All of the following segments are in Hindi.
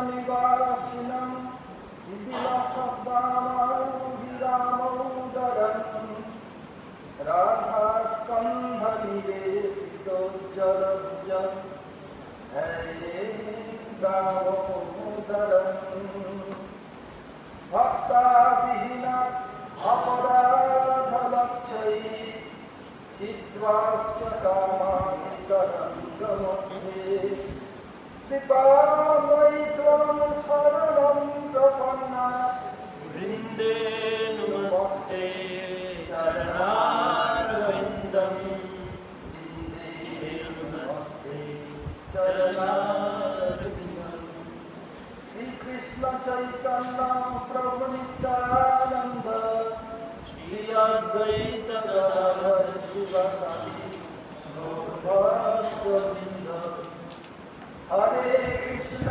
निवासिनं विलासदामोदरं राधास्कन्धनिवेशितोज्जलज्जं हरे दामोदरं भक्ताविहीना अपराधलक्षये चित्वाश्च कामानिकरं गमध्ये कृपामयि त्वं शरणं प्रपन्ना वृन्दे नमस्ते चरणारविन्दं वृन्दे नमस्ते चरणारविन्दं श्रीकृष्ण चैतन्य प्रभु नित्यानन्द श्री अद्वैत गदाधर शिवासादि गौरभक्तवृन्द हरे कृष्ण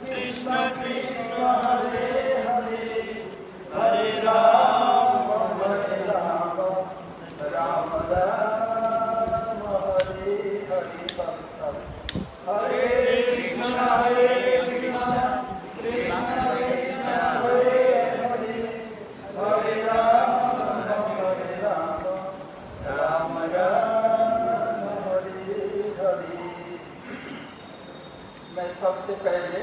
कृष्ण कृष्ण हरे हरे हरे राम राम राम हरे हरे हरे कृष्ण कृष्ण कृष्ण हरे हरे हरे राम राम राम हरे हरे। मैं सबसे पहले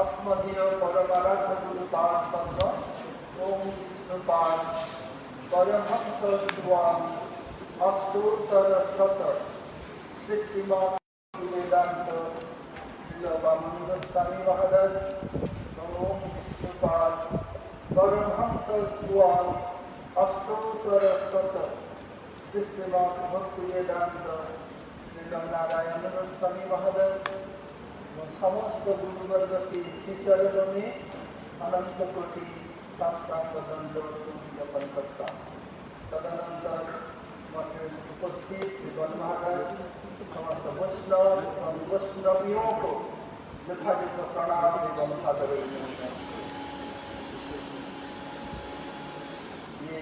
अस्मदीय परमाराध्य गुरुपाद पद्म ओम विष्णुपाद परमहंस स्वामी अष्टोत्तर शत श्री श्रीमद् वेदांत श्रीलबानंद स्वामी महाराज ओम विष्णुपाद परमहंस स्वामी अष्टोत्तर शत श्री श्रीमद् भक्ति वेदांत श्रीनारायण स्वामी महाराज समस्त गुरुवर्ग के श्रीचरणों में अनंत कोटि साष्टांग दंडवत ज्ञापन करता। तदनंतर उपस्थित वन महाराज समस्त वैष्णव एवं वैष्णवियों को यथायुक्त प्रणाम एवं सादर। ये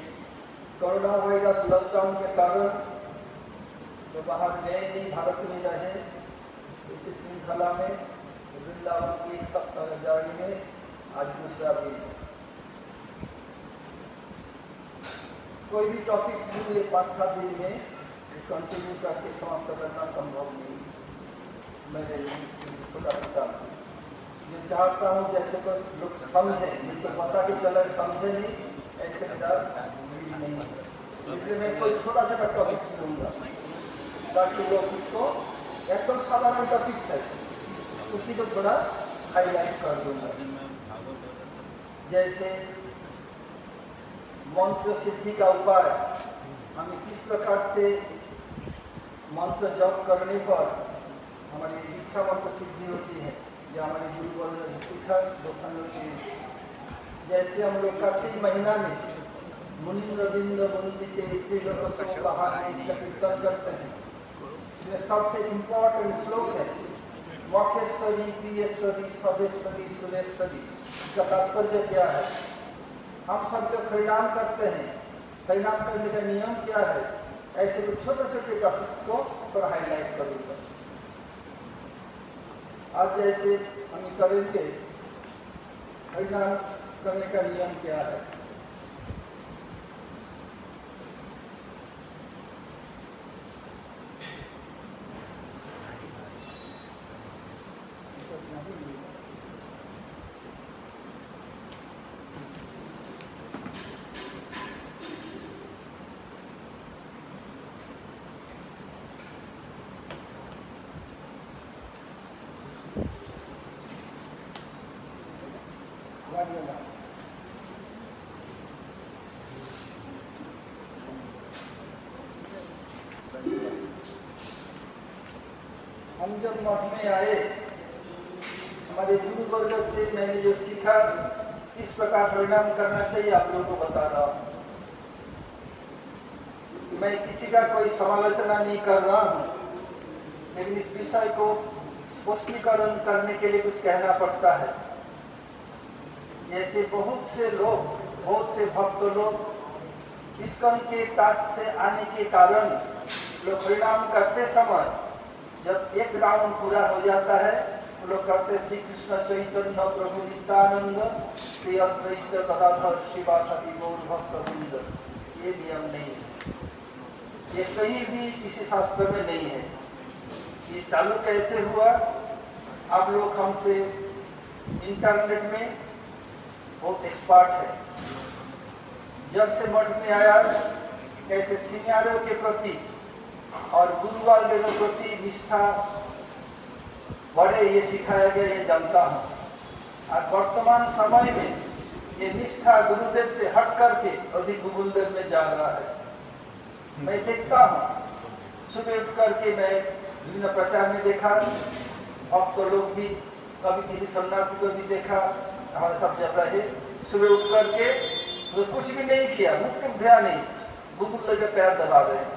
कोरोना वायरस लॉकडाउन के कारण जो बाहर गए नहीं, भारत में रहे, इसी श्रृंखला में वृंदावन की एक सप्ताह जारी में आज दूसरा दिन। कोई भी टॉपिक्स भी 5-7 दिन में कंटिन्यू करके समाप्त करना संभव नहीं। मेरे छोटा छोटा मैं चाहता हूँ जैसे कोई लोग समझे, तो पता कि चले समझे नहीं, ऐसे मेरा नहीं। इसलिए मैं कोई छोटा छोटा टॉपिक्स लूँगा ताकि लोग उसको एकदम साधारण टॉपिक्स है उसी को थोड़ा हाईलाइट कर दूंगा। जैसे मंत्र सिद्धि का उपाय, हमें किस प्रकार से मंत्र जप करने पर हमारी इच्छा मंत्र सिद्धि होती है, जो हमारे गुरुवर्ग ने सीखा दोस्तों के। जैसे हम लोग कार्तिक महीना में मुनिंद्र बिंद वंदिते इसका कीर्तन करते हैं। इसमें सबसे इम्पोर्टेंट श्लोक है मखेश्वरी प्रियेश्वरी सदेश्वरी सुरेश्वरी। इसका तात्पर्य क्या है? हम सब जो परिणाम करते हैं, परिणाम करने का नियम क्या है, ऐसे कुछ छोटे छोटे टॉपिक्स को पर हाईलाइट करूँगा। आज जैसे हम करेंगे परिणाम करने का नियम क्या है। हम जब मठ में आए, हमारे गुरु वर्ग से मैंने जो सीखा, इस प्रकार परिणाम करना चाहिए आप लोगों को बता रहा हूँ। मैं किसी का कोई समालोचना नहीं कर रहा हूँ, लेकिन इस विषय को स्पष्टीकरण करने के लिए कुछ कहना पड़ता है। जैसे बहुत से भक्त लोग इस्कॉन के ताज से आने के कारण लोग परिणाम करते समय जब एक राउंड पूरा हो जाता है तो लोग कहते श्री कृष्ण चैतन्य प्रभु नित्यानंद श्री अद्वैत गदाधर शिवासादि गौर भक्त वृंद। ये नियम नहीं है, ये कहीं भी किसी शास्त्र में नहीं है। ये चालू कैसे हुआ? आप लोग हमसे इंटरनेट में बहुत एक्सपर्ट है। जब से मठ में आया कैसे सीनियरों के प्रति और गुरुवार के प्रति निष्ठा बढ़े, ये सिखाया गया, ये जानता हूँ। और वर्तमान समय में ये निष्ठा गुरुदेव से हट करके अधिक गुरुदेव में जा रहा है। मैं देखता हूँ, सुबह उठ करके मैं विभिन्न प्रचार में देखा, अब तो लोग भी कभी किसी सन्यासी को भी देखा, हमारे सब जैसा है। सुबह उठ करके तो कुछ भी नहीं किया, मुक्त उठा नहीं, गुरुदेव के पैर दबा रहे हैं,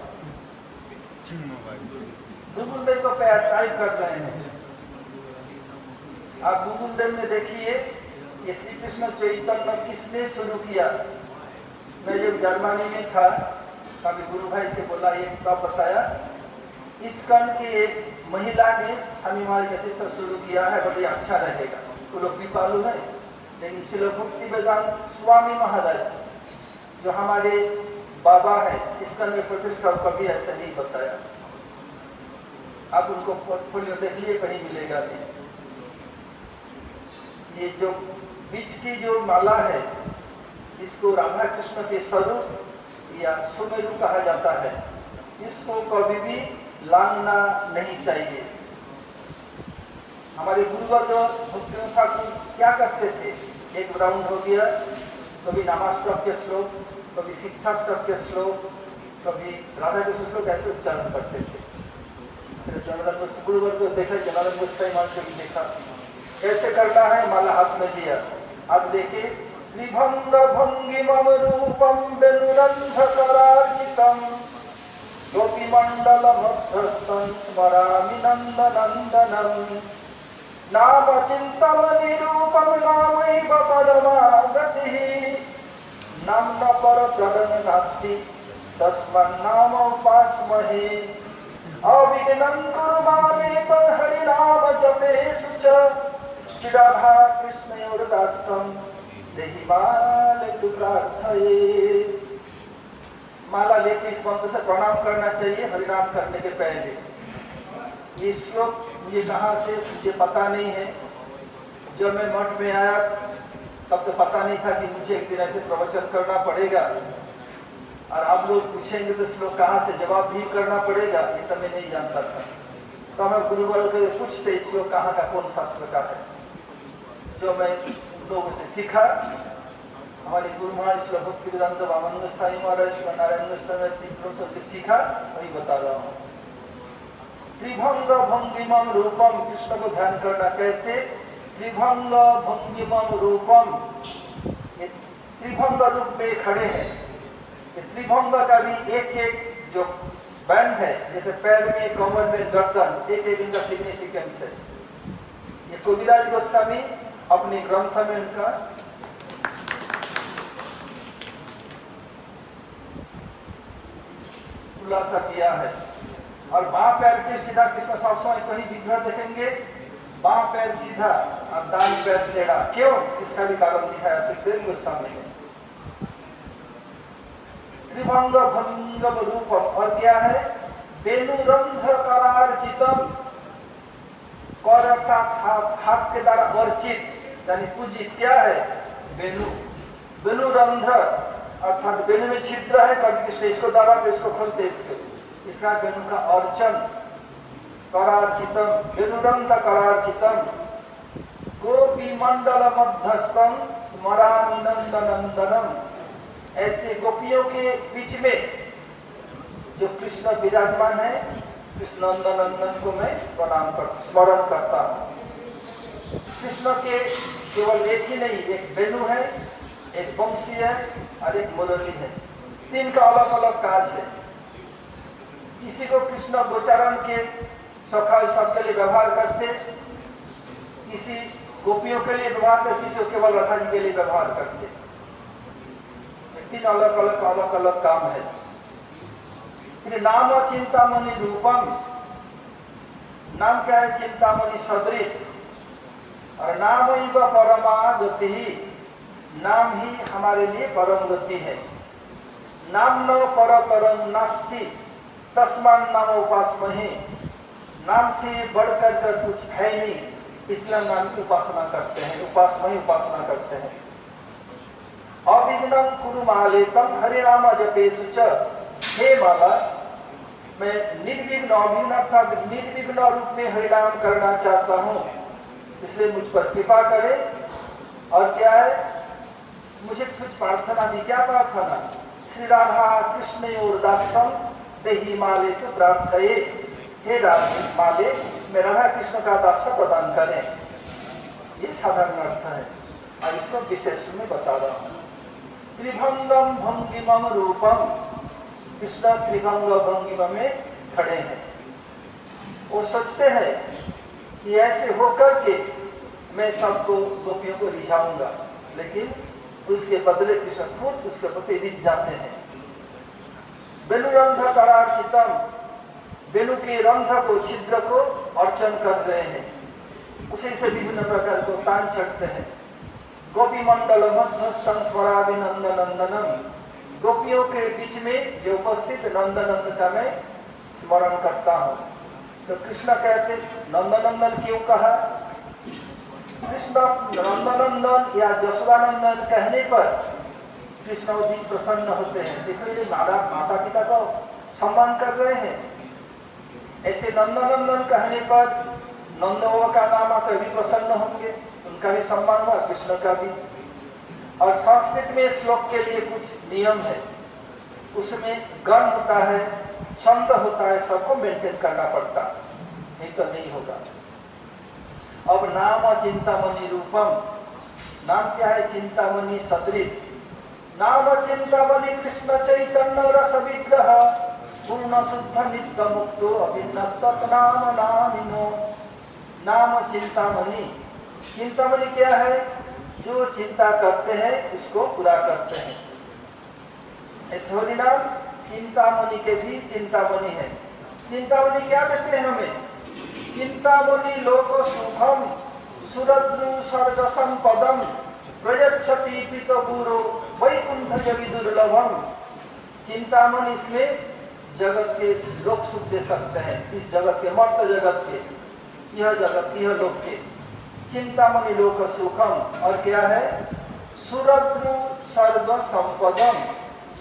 गुरुदेव को पैर टाइप कर रहे हैं। आप गुरुदेव में देखिए ये श्री कृष्ण चैतन्य किसने शुरू किया। मैं जब जर्मनी में था कभी गुरु भाई से बोला, ये कब बताया, इस्कॉन की एक महिला ने स्वामी महाराज के शिष्य शुरू किया है, बड़ी अच्छा रहेगा। वो लोग भी पालू है, लेकिन श्रील भक्ति वेदांत स्वामी महाराज जो हमारे बाबा है, इस्कॉन के प्रतिष्ठा कभी ऐसा नहीं बताया। आप उनको पोर्टफोलियो देख लिए, कहीं मिलेगा नहीं। ये जो बीच की जो माला है, इसको राधा कृष्ण के स्वरूप या सुमेरु कहा जाता है। इसको कभी भी लांघना नहीं चाहिए। हमारे गुरुवर जो भक्ति ठाकुर क्या करते थे, एक राउंड हो गया, कभी नामाष्टक के श्लोक, कभी शिक्षाष्टक के श्लोक, कभी राधा कृष्ण श्लोक ऐसे उच्चारण करते थे। गुरुवर को देखा, जनार्दन गोस्वामी महाराज को भी देखा कैसे करना है। माला हाथ में लिया, आप देखिए, त्रिभंग भंगिमम रूपम बेनुरंधकरार्चितम गोपी मंडल मध्यस्थं स्मरामि नंदनंदनम नाम चिंतन निरूपम नामैव परमागतिः नाम्न परतरं नास्ति तस्मन्नाम उपास्महे अविघ्नं कुरु मामेव हरिनाम जपेषु च श्रीराधा कृष्णयोर्दास्यं देहि मां प्रार्थये। माला लेके इस मंत्र से प्रणाम करना चाहिए हरिनाम करने के पहले। ये श्लोक मुझे कहाँ से मुझे पता नहीं है। जब मैं मठ में आया तब तो पता नहीं था कि मुझे एक दिन ऐसे प्रवचन करना पड़ेगा और आप लोग पूछेंगे तो श्लोक कहाँ से जवाब भी करना पड़ेगा, ये तो मैं नहीं जानता था। तो हमें गुरुवर को पूछते श्लोक कहाँ का, कौन शास्त्र का है। जो मैं लोगों से सीखा, हमारे गुरु महाराज श्री भक्ति वेदांत वामन गोस्वामी महाराज, श्री नारायण गोस्वामी तीर्थों से सीखा, वही बता रहा हूँ। त्रिभंग भंगिमम रूपम, कृष्ण को ध्यान करना कैसे। त्रिभंग भंगिमम रूपम, ये त्रिभंग रूप में खड़े हैं। ये त्रिभंग का भी एक एक जो बैंड है, जैसे पैर में, कमर में, गर्दन, एक एक इनका सिग्निफिकेंस है। ये कविराज गोस्वामी अपने ग्रंथ में उनका खुलासा किया है। और बां पैर के सीधा कृष्ण सब समय कहीं विग्रह देखेंगे, बां पैर सीधा और दान पैर टेढ़ा। क्यों? इसका भी कारण दिखाया सुखदेव गोस्वामी ने। त्रिभंग भंगम रूपम, और क्या है, बेनुरंध करार्चितम, कर का हाथ के द्वारा अर्चित यानी पूजित क्या है, बेनु। बेनुरंध अर्थात बेनु में छिद्र है, कभी कृष्ण इसको दबा के इसको खोलते, इसका बेनु का अर्चन। करार्चितम, बेनुरंध करार्चितम गोपी मंडल मध्यस्थम स्मरामि नंदनंदनम, ऐसे गोपियों के बीच में जो कृष्ण विराजमान है, कृष्ण नंदन को मैं प्रणाम कर स्मरण करता हूँ। कृष्ण के केवल एक ही नहीं, एक वेणु है, एक बंशी है और एक मुरली है। तीन का अलग अलग काज है। किसी को कृष्ण गोचारण के सखा सबके लिए व्यवहार करते, किसी गोपियों के लिए व्यवहार करते, किसी को केवल राधा जी के लिए व्यवहार करते। तीन अलग अलग काम है। नाम चिंतामणि रूपम, नाम क्या है? चिंतामणि सदृश। और नाम ही व परमा गति ही, नाम ही हमारे लिए परम गति है। नाम न परतरं नास्ति तस्मान् नाम उपासमहे, नाम से बढ़कर कर कुछ है नहीं, इसलिए नाम की उपासना करते हैं, उपासना करते हैं। अविघ्नं कुरु मालेतम हरिनाम जपेषु च, हे माला मैं निर्विघ्न, अभिन्न अर्थात निर्विघ्न रूप में हरिनाम करना चाहता हूँ, इसलिए मुझ पर कृपा करे। और क्या है? मुझे कुछ प्रार्थना दी। क्या प्रार्थना? श्री राधा कृष्ण और दासम देहि माले तो प्रार्थये, हे राधा माले मैं राधा कृष्ण का दास प्रदान करें। ये साधारण अर्थ है और इसको विशेष में बता रहा हूँ। त्रिभंगम भंगिमम रूपम, कृष्ण त्रिभंग भंगिमा में खड़े हैं। वो सोचते हैं कि ऐसे होकर के मैं सबको गोपियों को रिझाऊंगा, लेकिन उसके बदले कृष्ण खुद उसके प्रति रिझ जाते हैं। बेलुरंध करार्चितम, बेलु के रंध को, छिद्र को अर्चन कर रहे हैं, उसी से विभिन्न प्रकार को तान चढ़ते हैं। गोपी मंडल मध्यस्थं स्मराभिनंदनंदनम, गोपियों के बीच में जो उपस्थित नंदनंद का मैं स्मरण करता हूँ। तो कृष्ण कहते नंदनंदन क्यों कहा? कृष्ण नंदनंदन या यशोदानंदन कहने पर कृष्ण अधिक प्रसन्न होते हैं। देखो ये माता पिता का सम्मान कर रहे हैं। ऐसे नंदनंदन कहने पर नंद बाबा का नाम आकर भी प्रसन्न होंगे, उनका भी सम्मान हुआ, कृष्ण का भी। और संस्कृत में श्लोक के लिए कुछ नियम है, उसमें गण होता है, छंद होता है, सबको मेंटेन करना पड़ता, नहीं तो नहीं होगा। अब नाम चिंतामणि रूपम, नाम क्या है? चिंतामणि सदृश। नाम चिंतामणि कृष्ण चैतन्य रस विग्रह पूर्ण शुद्ध नित्य मुक्तो अभिन्न तत्नाम नामिनो। नाम चिंतामणि, चिंतामणि क्या है? जो चिंता करते हैं उसको पूरा करते हैं। ऐसे हरि नाम चिंतामणि के भी चिंतामणि है। चिंतामणि क्या कहते हैं हमें? चिंतामणि लोक सुखम सुरद्रु स्वर्ग संपदम प्रयच्छति पितगुरो वैकुंठ जगि दुर्लभम। चिंतामणि इसमें जगत के लोक सुख दे सकते हैं, इस जगत के, मर्त जगत के, यह जगत, यह लोक के। चिंतामणि लोक सुखम। और क्या है? सुरद्रु स्वर्ग संपदम,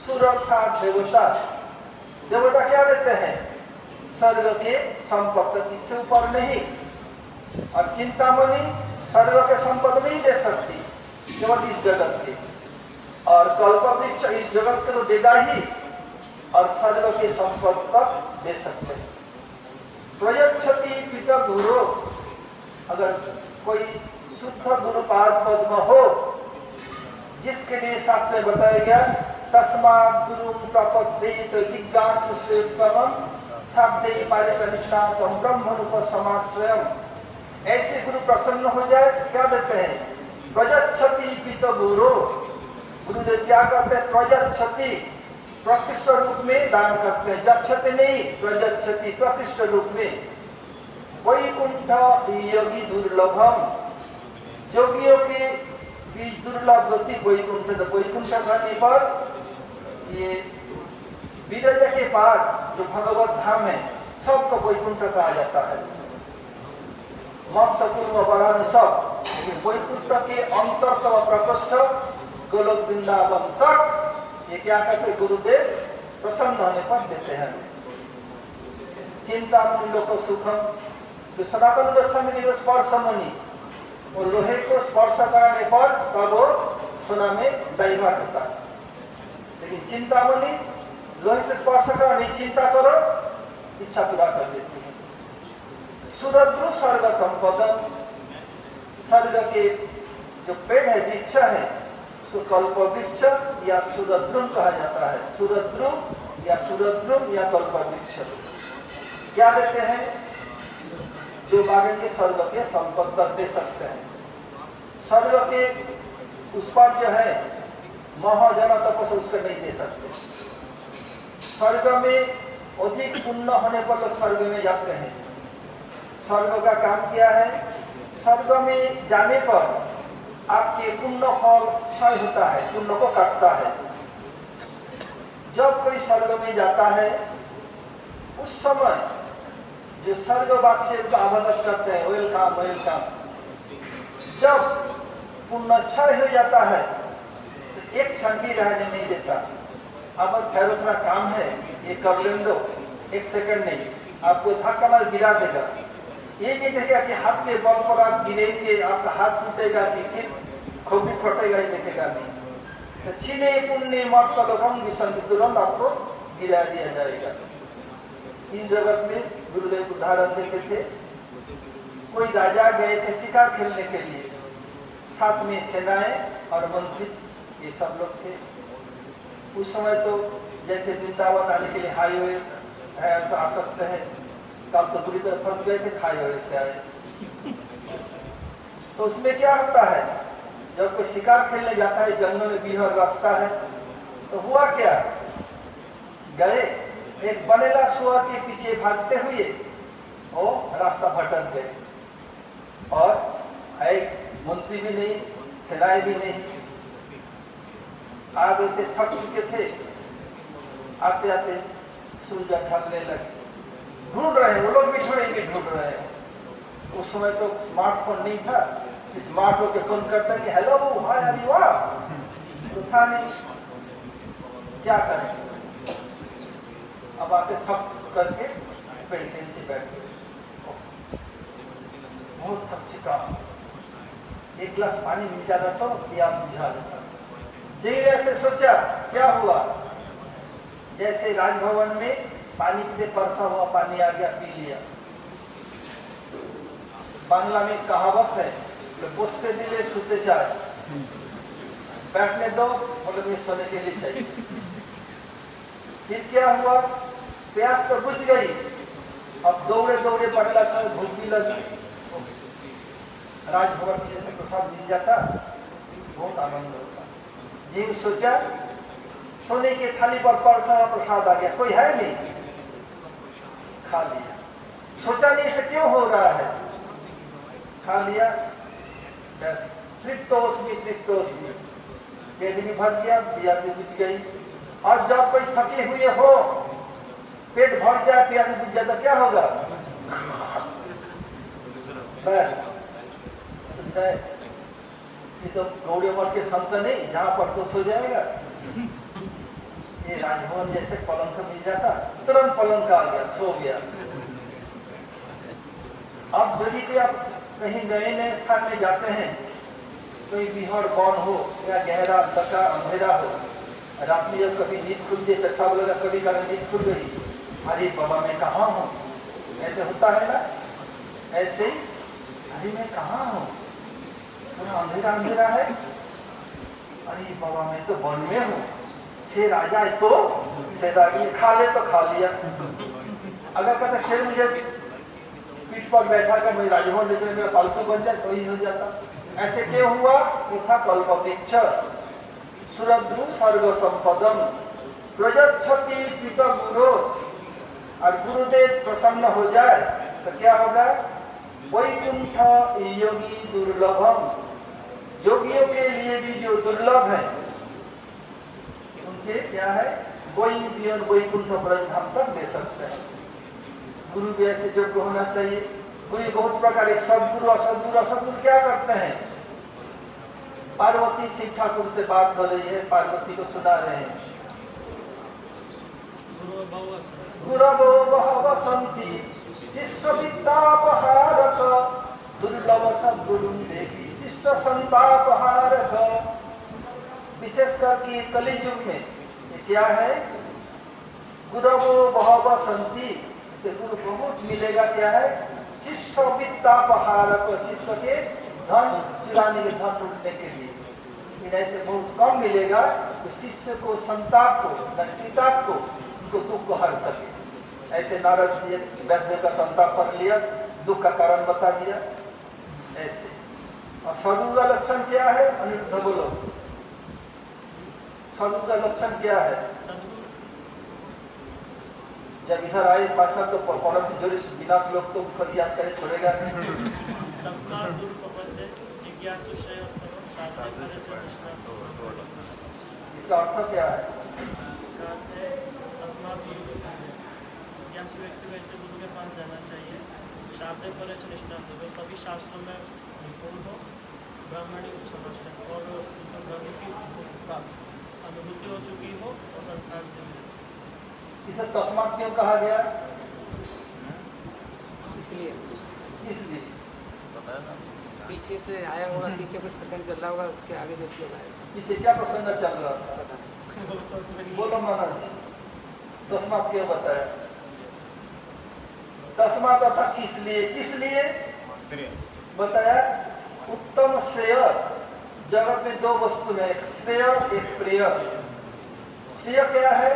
सुर अर्थात देवता, देवता क्या देते हैं? स्वर्ग के संपद, इससे ऊपर नहीं। और चिंतामणि स्वर्ग के संपद नहीं दे सकती केवल इस जगत के, और कल्पवृक्ष इस जगत को तो देगा ही, और स्वर्ग के संपद तक दे सकते हैं। प्रयच्छति पिता गुरु, अगर कोई शुद्ध गुरुपाद पद्म हो, जिसके लिए शास्त्र में बताया गया तस्मात् गुरु प्रपद्येत जिज्ञासु उत्तमम साध्य पारिकनिष्ठातम ब्रह्मरूप समाश्रयम। ऐसे गुरु प्रसन्न हो जाए, क्या देते हैं? प्रयच्छति पिता गुरु, गुरुदेव क्या करते हैं? प्रयच्छति, प्रकृष्ट रूप में दान करते हैं, जक्षति नहीं, प्रयच्छति प्रकृष्ट रूप में। वैकुंठ योगी दुर्लभम, योगियों की दुर्लभ गति वैकुंठ। वैकुंठ करने पर ये विरजा के पार जो भगवत धाम है सबको वैकुंठ कहा जाता है। मत सकुर्म वरान सब, लेकिन वैकुंठ के अंतरतम प्रकोष्ठ गोलोक वृंदावन तक ये क्या कहते? गुरुदेव प्रसन्न होने पर देते हैं। चिंतामणि लोक सुखम, तो सनातन गोस्वामी स्पर्श मुनि, और लोहे को स्पर्श करने पर तब वो सोना में डाइवर्ट होता है। लेकिन चिंतामणि लोहे से स्पर्श करो, नहीं चिंता करो, इच्छा पूरा कर देती है। सुरद्रु स्वर्ग संपदम, स्वर्ग के जो पेड़ है, वृक्ष है, कल्प वृक्ष या सुरद्रुम कहा जाता है। सुरद्रु या कल्प वृक्ष क्या देते हैं? जो बागन के स्वर्ग के संपद दे सकते हैं। स्वर्ग के उस पर जो है महाजन तपस उसको नहीं दे सकते। स्वर्ग में अधिक पुण्य होने पर लोग स्वर्ग में जाते हैं। स्वर्ग का काम क्या है? स्वर्ग में जाने पर आपके पुण्य फल क्षय होता है, पुण्य को काटता है। जब कोई स्वर्ग में जाता है उस समय जो स्वर्गवासी को आवाज करते हैं वेलकम वेलकम। जब पुण्य क्षय हो जाता है तो एक क्षण भी रहने नहीं देता। अब खैर थोड़ा काम है ये कर लेने दो, एक सेकंड नहीं, आपको धक्का मार गिरा देगा। ये नहीं देखेगा कि हाथ के बल पर आप गिरेंगे, आपका हाथ टूटेगा कि सिर खोपड़ी फटेगा, ही देखेगा नहीं। तो छीने पुण्य मत लोगों विसंग तुरंत आपको गिरा दिया जाएगा। इन जगत में गुरुदेव उदाहरण देते थे, कोई राजा गए थे शिकार खेलने के लिए, साथ में सेनाएं और मंत्री ये सब लोग थे। उस समय तो जैसे वृंदावन आने के लिए हाईवे है आ सकते हैं, कल तो पूरी तरह फंस गए थे, हाईवे से आए। तो उसमें क्या होता है, जब कोई शिकार खेलने जाता है जंगल में बीहर रास्ता है, तो हुआ क्या, गए एक बनेला सुअर के पीछे भागते हुए वो रास्ता भटक गए और एक मंत्री भी नहीं, सेनाएं भी नहीं, आ गए थे, थक चुके थे। आते आते सूर्य ढलने लगे, ढूंढ रहे हैं वो लोग भी छोड़ेंगे, ढूंढ रहे हैं। उस समय तो स्मार्टफोन नहीं था, स्मार्ट होकर फोन करते हैं हेलो हाय अभी वाह, तो था नहीं, क्या करें। अब आते थक करके पेड़ के नीचे बैठ गए, बहुत थक चुका, एक गिलास पानी मिल जाता तो प्यास बुझा जाता। जी ऐसे सोचा, क्या हुआ, जैसे राजभवन में पानी पीते परसा हुआ पानी आ गया, पी लिया। बांग्ला में कहावत है, बसते दिले सोते चाहे, बैठने दो मतलब ये सोने के लिए चाहिए। फिर क्या हुआ, प्यास तो बुझ गई, अब दौड़े दौड़े पड़ला समय भूख भी लगी। राजभवन में जैसे प्रसाद मिल जाता बहुत आनंद होता। जीव सोचा सोने के थाली पर परसा प्रसाद आ गया, कोई है नहीं, खा लिया। सोचा नहीं इसे क्यों हो रहा है, खा लिया, बस तृप्तोस्मि तृप्तोस्मि, पेट भी भर गया, प्यास भी बुझ गई। और जब कोई थके हुए हो, पेट भर जाए, प्यास बुझ जाए तो क्या होगा, बस ये तो गौड़े मठ के संत नहीं जहां पर तो सो जाएगा। ये राजभवन जैसे पलंग मिल जाता, तुरंत पलंग आ गया, सो गया। अब यदि कोई आप कहीं नए नए स्थान में जाते हैं, कोई बिहार कौन हो या गहरा अंधकार अंधेरा हो, रात में जब कभी नींद खुल जाए, पेशाब लगा, कभी कभी नींद खुल गई, अरे बाबा मैं कहाँ हूँ, ऐसे होता है ना, ऐसे अरे मैं कहाँ हूँ, अंधेरा अंधेरा है, अरे बाबा मैं तो वन में हूँ, शेर आ जाए तो शेर आ गया, खा ले तो खा लिया। अगर कहते शेर मुझे पीठ पर बैठा कर मुझे राजभवन ले चले, मेरा पालतू बन जाए तो ही हो जाता। ऐसे क्यों हुआ, यथा कल्पवृक्ष सुरद्रु सर्व संपदम प्रजच्छति पिता गुरु, और गुरुदेव प्रसन्न हो जाए तो क्या होगा, वैकुंठ योगी दुर्लभम, योगियों के लिए भी जो दुर्लभ है उनके क्या है, वैकुंठ ब्रह्म तक दे सकते हैं। गुरु भी ऐसे योग्य होना चाहिए। गुरु बहुत प्रकार, एक सदगुरु असदगुरु, असदगुरु क्या करते हैं, पार्वती शिव ठाकुर से बात हो रही है, पार्वती को सुना रहे हैं, गुरवो बहव सन्ति शिष्य विद्यापहारक, दुर्लभ सद्गुरु देवी शिष्य संतापहारक। विशेषकर कि कलि युग में क्या है, गुरवो बहव सन्ति, इसे गुरु बहुत मिलेगा, क्या है, शिष्य विद्यापहारक, शिष्य के धन चुराने के, धन लूटने के लिए। ऐसे बहुत कम मिलेगा तो शिष्य को संताप को, पिताप को, उनको दुख को हर सके। ऐसे नारद जी व्यासदेव का संताप कर लिया, दुख का कारण बता दिया। ऐसे और साधु का लक्षण क्या है, अनिष्ट बोलो, साधु का लक्षण क्या है, जब इधर आए पासा तो पौरव जोड़ी बिना श्लोक तो ऊपर याद करे छोड़ेगा नहीं। तस्मात् दुरुपपद्ये जिज्ञासु श्रेयोत्तमं शास्त्रे फले च निष्णातो। इसका अर्थ क्या है? इसका अर्थ है तस्मात् दुरुपपद्ये, जिज्ञासु व्यक्ति को ऐसे गुरु के पास जाना चाहिए। शास्त्रे फले च निष्णातो, जो सभी शास्त्रों में निपुण हो, ब्राह्मणी को समझते हो और ब्रह्म की अनुभूति हो चुकी हो और संसार से मिले। इसे तस्मात् क्यों कहा गया? इसलिए पीछे से आया होगा, पीछे कुछ प्रसंग चल रहा होगा, उसके आगे जो श्लोक आएगा। पीछे क्या प्रसंग चल रहा था? बोलो महाराज, तस्मात् क्यों बताया? तस्मात् अर्थात इसलिए, किस लिए बताया? उत्तम श्रेय। जगत में दो वस्तु है, एक श्रेय एक प्रेय। श्रेय क्या है?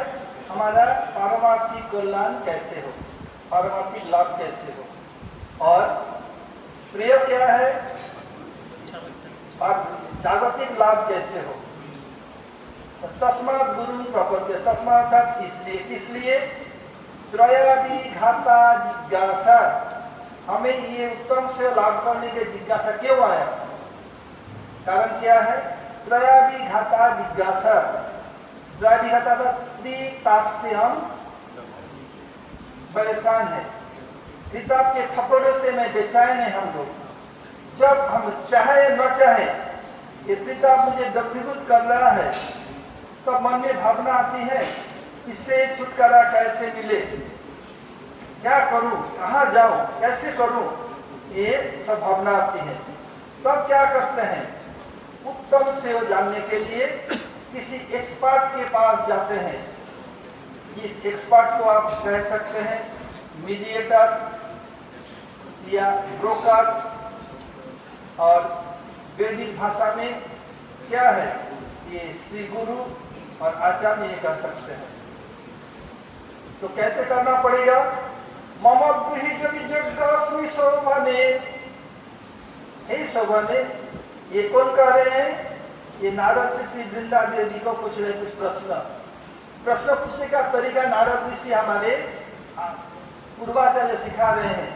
हमारा पारमार्थिक कल्याण कैसे हो, पारमार्थिक लाभ कैसे हो। और प्रेय क्या है? जागतिक लाभ कैसे हो। तस्मात् गुरु प्रपद्ये, तस्मात् अर्थात इसलिए त्रयाभिघाता जिज्ञासा, हमें ये उत्तम से लाभ करने के जिज्ञासा क्यों आया? कारण क्या है? त्रयाभिघाता जिज्ञासा। त्रयाभिघाता ताप से हम परेशान है, त्रिताप के थप्पड़ों से मैं बेचैन है हम लोग। जब हम चाहे न चाहे ये त्रिताप मुझे दग्धीभूत कर रहा है, तब मन में भावना आती है इससे छुटकारा कैसे मिले, क्या करूं, कहाँ जाऊं, कैसे करूं, ये सब भावना आती है। तब क्या करते हैं? उत्तम से जानने के लिए किसी एक्सपर्ट के पास जाते हैं। इस एक्सपर्ट को आप कह सकते हैं मीडिएटर या ब्रोकर, और वैदिक भाषा में क्या है? ये श्री गुरु और आचार्य ये कह सकते हैं। तो कैसे करना पड़ेगा? मम ब्रूहि यदि जग्गस्मि शोभने। हे शोभने, ये कौन कह रहे हैं? ये नारद ऋषि वृंदा देवी को पूछ रहे कुछ प्रश्न पूछने का तरीका नारद ऋषि हमारे पूर्वाचार्य सिखा रहे हैं।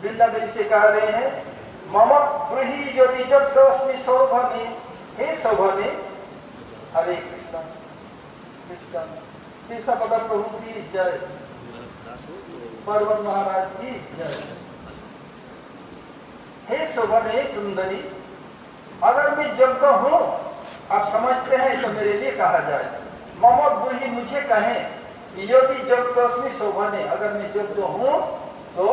वृंदा देवी से कह रहे हैं मम ब्रूहि यदि जग्गस्मि शोभने। हे शोभने, हरे कृष्ण कृष्ण कृष्ण पद प्रभु की जय, पर्वत महाराज की जय। हे शोभने सुंदरी, अगर मैं यज्ञ हूँ, आप समझते हैं तो मेरे लिए कहा जाए। मम ब्रूहि, मुझे कहें यदि यज्ञस्मि शोभने, अगर मैं यज्ञ हूँ तो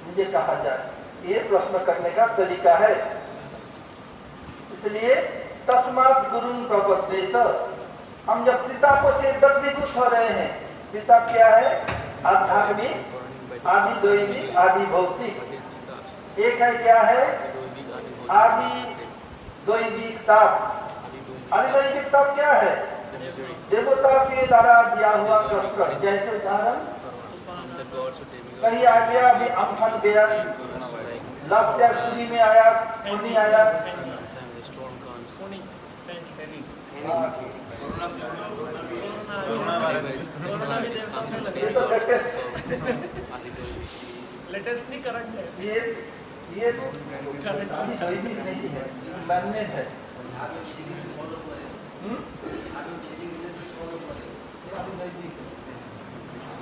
मुझे कहा जाए। ये प्रश्न करने का तरीका है। इसलिए तस्मात् गुरुं प्रपद्येत, हम जब त्रितापों से दग्धीभूत हो रहे हैं। त्रिताप क्या है? आध्यात्मिक, आदि दैविक, आदि भौतिक। एक है क्या है? आदि दैविक ताप। आदि दैविक ताप क्या है? देवता के द्वारा दिया हुआ कष्ट। जैसे उदाहरण, कहीं आ गया, अभी अम्फन गया, लास्ट ईयर पुरी में आया, पुरी आया, ये तो लेटेस्ट नहीं, करंट है। ये दैविक नहीं है, मैनमेड है।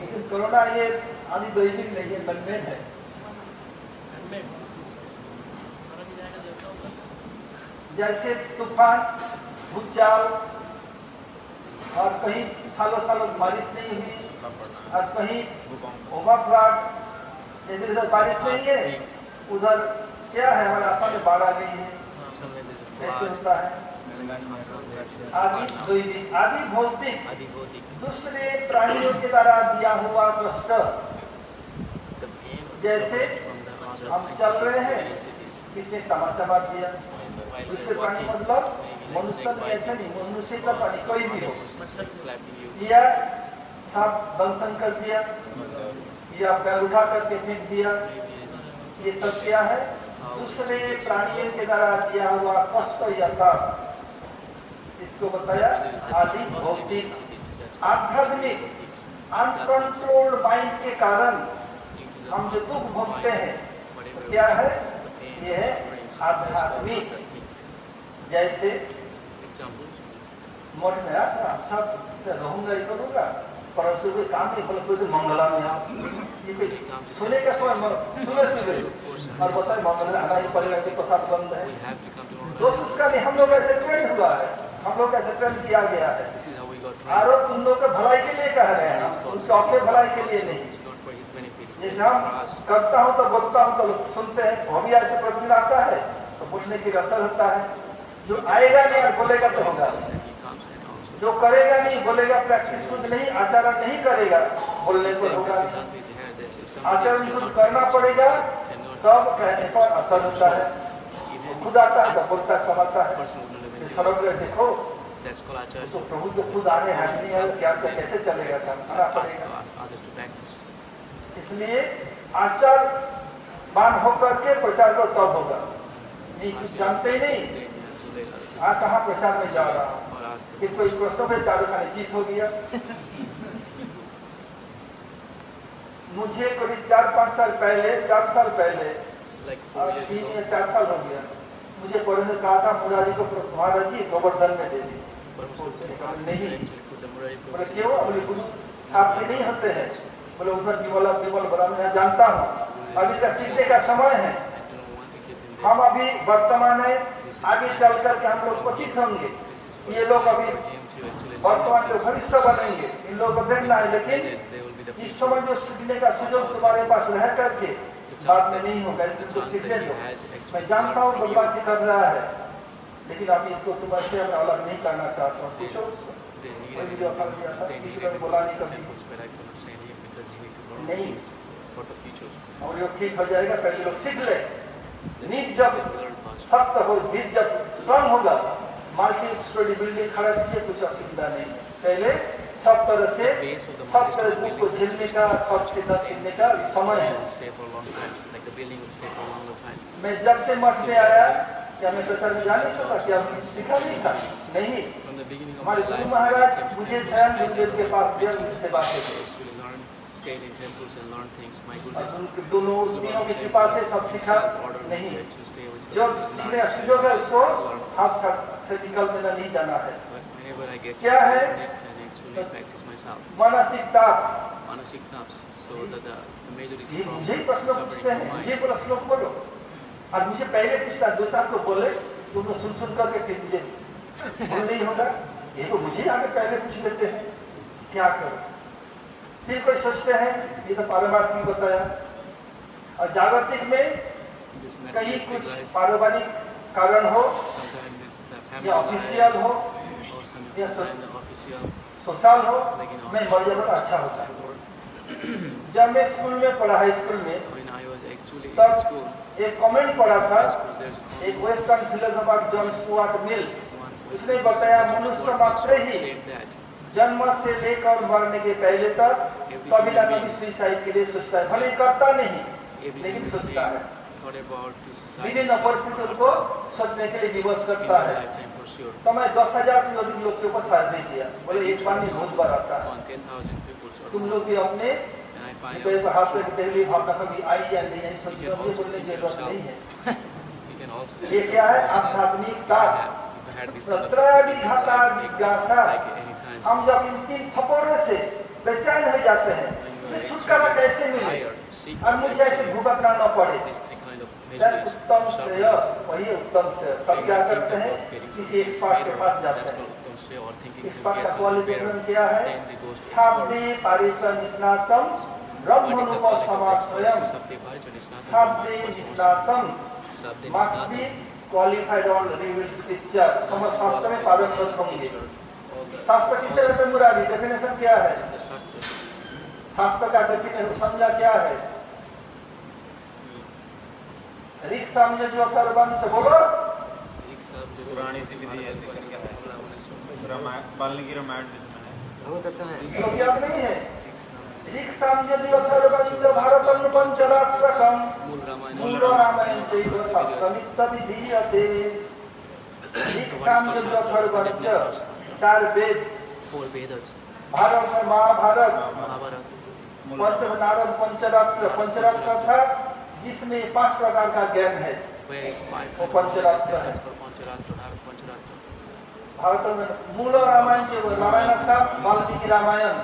लेकिन कोरोना ये आदि दैविक नहीं है, मैनमेड है। जैसे तूफान, भूचाल, और कहीं सालों सालों बारिश नहीं हुई, और कहीं ओवरफ्लड, इधर उधर बारिश नहीं है, उधर क्या है? हमारे आसाम में बाढ़ आ गई है। कैसे होता है? आदि दैविक, आदि भौतिक, दूसरे प्राणियों के द्वारा दिया हुआ कष्ट। जैसे हम चल रहे हैं, किसने तमाशा मार दिया, दूसरे प्राणी मतलब मनुष्य में ऐसा नहीं, मनुष्य का प्राणी कोई भी हो, या सांप दंशन कर दिया, या पैर उठा करके फेंक दिया, ये सब क्या है? दूसरे प्राणियों के द्वारा दिया हुआ कष्ट या ताप। इसको बताया आदि भौतिक। आध्यात्मिक, अनकंट्रोल्ड माइंड के कारण हम जो दुख भोगते हैं तो क्या है? ये है आध्यात्मिक। जैसे मन में अच्छा रहूंगा, ये करूंगा, परंतु कोई काम नहीं, बोले कोई तो मंगला में आओ, ये कोई सोने का समय सुबह और बताए मंगला आना ही पड़ेगा कि प्रसाद बंद है। दोस्त उसका नहीं, हम लोग ऐसे ट्रेंड हुआ है, हम लोग ऐसे ट्रेंड किया गया है। आरोप तुम लोग के भलाई के लिए कह रहे हैं, उसके अपने भलाई के लिए नहीं। जैसे हम करता हूँ तो बोलता हूँ तो सुनते हैं, वो भी ऐसे प्रतिदिन आता है तो बोलने की असर होता है। जो आएगा नहीं और बोलेगा तो होगा, जो करेगा नहीं बोलेगा, प्रैक्टिस खुद नहीं, आचरण नहीं करेगा, बोलने पर होगा। आचरण खुद करना पड़ेगा तब कहने पर असर होता है। खुद आता है तो बोलता समझता है। समझ रहे देखो तो प्रभु जो खुद आने नहीं है, क्या कैसे चलेगा, करना पड़ेगा। इसलिए आचारवान होकर के प्रचार को तब होगा। नहीं कुछ जानते ही नहीं, कहाँ प्रचार में जा रहा हूँ, कि कोई प्रश्नों में चारों खाने जीत हो गया। मुझे करीब 4-5 साल पहले, 4 साल पहले, 3 या 4 साल हो गया, मुझे पढ़ने ने कहा था मुरारी को महाराज जी गोवर्धन में दे दी। नहीं बोले क्यों? बोले गुरु साफ नहीं होते हैं। बोले उधर विमल बड़ा मैं जानता हूँ, अभी का सीखने का समय है। हम अभी वर्तमान है, आगे चल करके हम लोग पतित होंगे। ये लोग अभी वर्तमान के भविष्य बनेंगे, इन लोगों को देखना है। लेकिन इस समय जो सीखने का सुयोग तुम्हारे पास रह करके बाद में नहीं होगा, इसको सीखने दो। मैं जानता हूँ बदमाशी कर रहा है, लेकिन अभी इसको तुम्हारे से अलग नहीं करना चाहता हूँ। पूछो किसी को बोला नहीं कभी नहीं, और ये ठीक हो जाएगा। पहले लोग सीख ले, नींव जब सख्त हो, भीत जब स्ट्रांग होगा, मार्केट स्टडी बिल्डिंग खड़ा कीजिए, कुछ असुविधा नहीं। पहले सब तरह से सब तरह को झेलने का, सब सीखने का समय है। मैं जब से मठ में आया, क्या मैं प्रचार में जा नहीं सकता? क्या सीखा नहीं था? नहीं, हमारे गुरु महाराज मुझे स्वयं गुरुदेव के पास दिया, उससे बातें दोनों तीनों की कृपा से सब सीखा नहीं। जो सीखने का सुयोग है उसको हाथ से निकल देना नहीं जाना है। क्या है? मानसिकता। मुझे ही प्रश्न पूछते हैं, मुझे प्रश्न बोलो, और मुझे पहले पूछता 2-4 को बोले, तुम सुन करके फिर मुझे बोल नहीं होगा। ये तो मुझे आगे पहले पूछ लेते हैं, क्या करो? फिर कोई सोचते हैं ये तो पारमार्थिक बताया, और जागतिक में कहीं कुछ पारिवारिक कारण हो या ऑफिशियल हो या सोशल हो, मैं मर जाता अच्छा होता है। जब मैं स्कूल में पढ़ा, हाई स्कूल में, तब एक कमेंट पढ़ा था, एक western philosopher John Stuart Mill, उसने बताया मनुष्य मात्र ही जन्म से लेकर मरने के पहले तक कभी ना कभी सुसाइड के लिए सोचता है। भले करता नहीं, लेकिन सोचता है। विभिन्न परिस्थितियों को सोचने के लिए विवश करता है। तो मैं 10,000 से अधिक लोग के ऊपर सर्वे किया, बोले एक बार नहीं बहुत बार आता है। तुम लोग भी अपने हाथ में दिल्ली भावना कभी आई या नहीं आई, सोचने बोलने की जरूरत नहीं है। ये क्या है? आध्यात्मिकता। जिज्ञासा। हम जब इन 3 थप्पड़ों से बेचैन हो जाते हैं, इसे छुटकारा कैसे मिले और मुझे ऐसे भुगतना न पड़े, उत्तम श्रेय, वही उत्तम श्रेय। तब क्या करते हैं? किसी एक्सपर्ट के पास जाते हैं। एक्सपर्ट का क्वालिफिकेशन क्या है? शाब्दे पारिच निष्णातम ब्रह्मोपसमाश्रयम। शाब्दे निष्णातम must be qualified on revealed scripture। समझ शास्त्र में पारंगत होंगे। शास्त्र किसे रहते? मुरारी। डेफिनेशन क्या है? शास्त्र का डेफिनेशन समझा क्या है? ऋग सामने जो अथर्वंश बोलो, पुरानी सी विधि है, वाल्मीकि रामायण इसको याद नहीं है? ऋग सामने जो अथर्वंश भारतम पंचरात्रकम मूल रामायण चैव शास्त्रमित्तविधीयते। ऋग सामने जो अथर्वंश 4 वेद भारत में महाभारत, महाभारत, पंचनारद पंचरात्र, पंचरात्र अर्थात जिसमें 5 प्रकार का ज्ञान है, where वो पंचरात्र है। पंचरात्र, पंचरात्र, भारत में मूल रामायण जो रामायण अर्थात वाल्मीकि रामायण,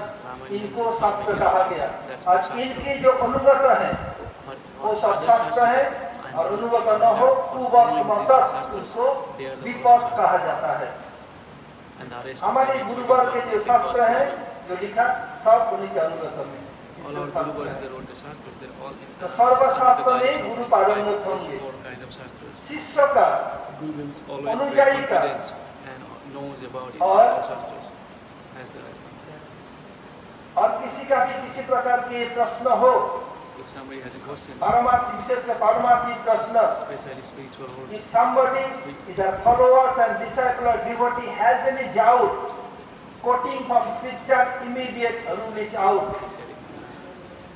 इनको शास्त्र कहा गया। और इनकी जो अनुगत है वो सब शास्त्र है, और अनुगत न हो उसको विपक्ष कहा जाता है। and the rest हमारे गुरुवर के जो शास्त्र है जो लिखा सब उन्हीं के अनुगत में। all our Guru Vargas, they wrote the shastras, they're all in तो सर्वशास्त्र में गुरु पारंगत होंगे। 4 kind of shastras. शिष्य का Guru will always be अनुयायी का confident and knows about it, और all shastras. As the और किसी का भी किसी प्रकार के प्रश्न हो, if somebody has a question, पारमार्थिक विशेष का पारमार्थिक प्रश्न, especially spiritual words, if somebody, either followers and disciple or devotee has any doubt, quoting from scripture, immediate rule it out. he said it.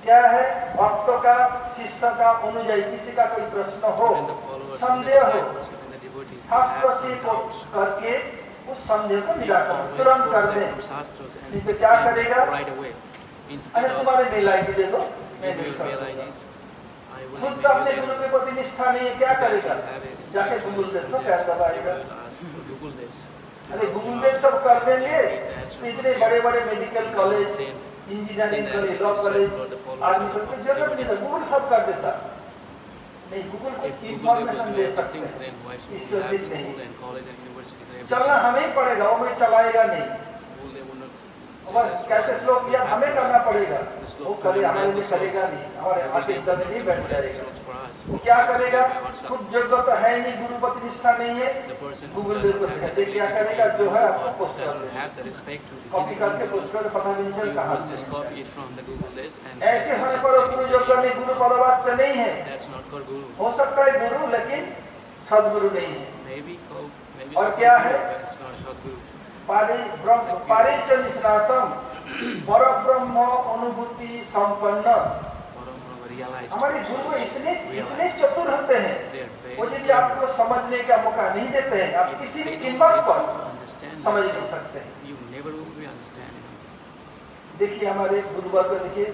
क्या है? भक्तों का, शिष्य का, अनुयायी किसी का कोई प्रश्न हो, When the followers and the संदेह हो, disciples and the devotees शास्त्र have से some को doubts, करके उस संदेह को they निराकरण always तुरंत quote कर them दें। from shastras and नहीं तो क्या explain करेगा? them right away. अरे Instead of तुम्हारे मेल आईडी दे दो, मैं give मेल your कर mail दूंगा। IDs, I will खुद email तो अपने you गुरु them. के प्रति निष्ठा नहीं है, क्या You guys करेगा? will have a जाके spiritual गूगल देव को Gurudevs. पैर You दबाएगा। will ask for Google Devs. अरे गूगल देव सब कर देंगे, तो इतने बड़े बड़े medical college, engineering college, law college, army college जरूरत नहीं था, गूगल सब कर देता। नहीं, गूगल को If Google Dev information will they do सकते things, हैं, then why should we Ishwar have भी school नहीं। and college and universities and चलना everything? हमें ही पड़ेगा, वो मैं चलाएगा नहीं। Google Dev will not- और कैसे श्लोक किया हमें करना पड़ेगा, The वो slope करे to हमारे memorize लिए the करेगा sloks. नहीं, हमारे Google आगे Dev दर्द will नहीं not बैठ memorize the जाएगा। sloks for us. वो क्या करेगा? By ourselves. खुद योग्य तो है नहीं, गुरुपति निष्ठा नहीं है, The person who Google doesn't देव को have the कहते ability क्या to करेगा? read जो है or आपको पोस्ट कर doesn't देगा, have the respect to the copy करके physical पोस्ट करके पता भी नहीं you चल कहाँ will से just है। copy it from the Google Desk and ऐसे paste it होने and पर send गुरु it योग्य to नहीं, you. गुरु पदवाच्य नहीं है। That's not called Guru. हो सकता है गुरु, लेकिन सदगुरु नहीं है। Maybe called, maybe और it's क्या called है? Guru, but it's not a Sadguru. पारिच निष्णातम परब्रह्म अनुभूति संपन्न। Param Brahma realized हमारे souls, गुरु इतने realized चतुर होते हैं, they are very वो यदि clever. आपको समझने का मौका नहीं देते हैं, आप If किसी भी they don't कीमत let पर you to understand समझ that, नहीं सकते हैं। you never will be understanding. देखिए हमारे गुरुवर को देखिए,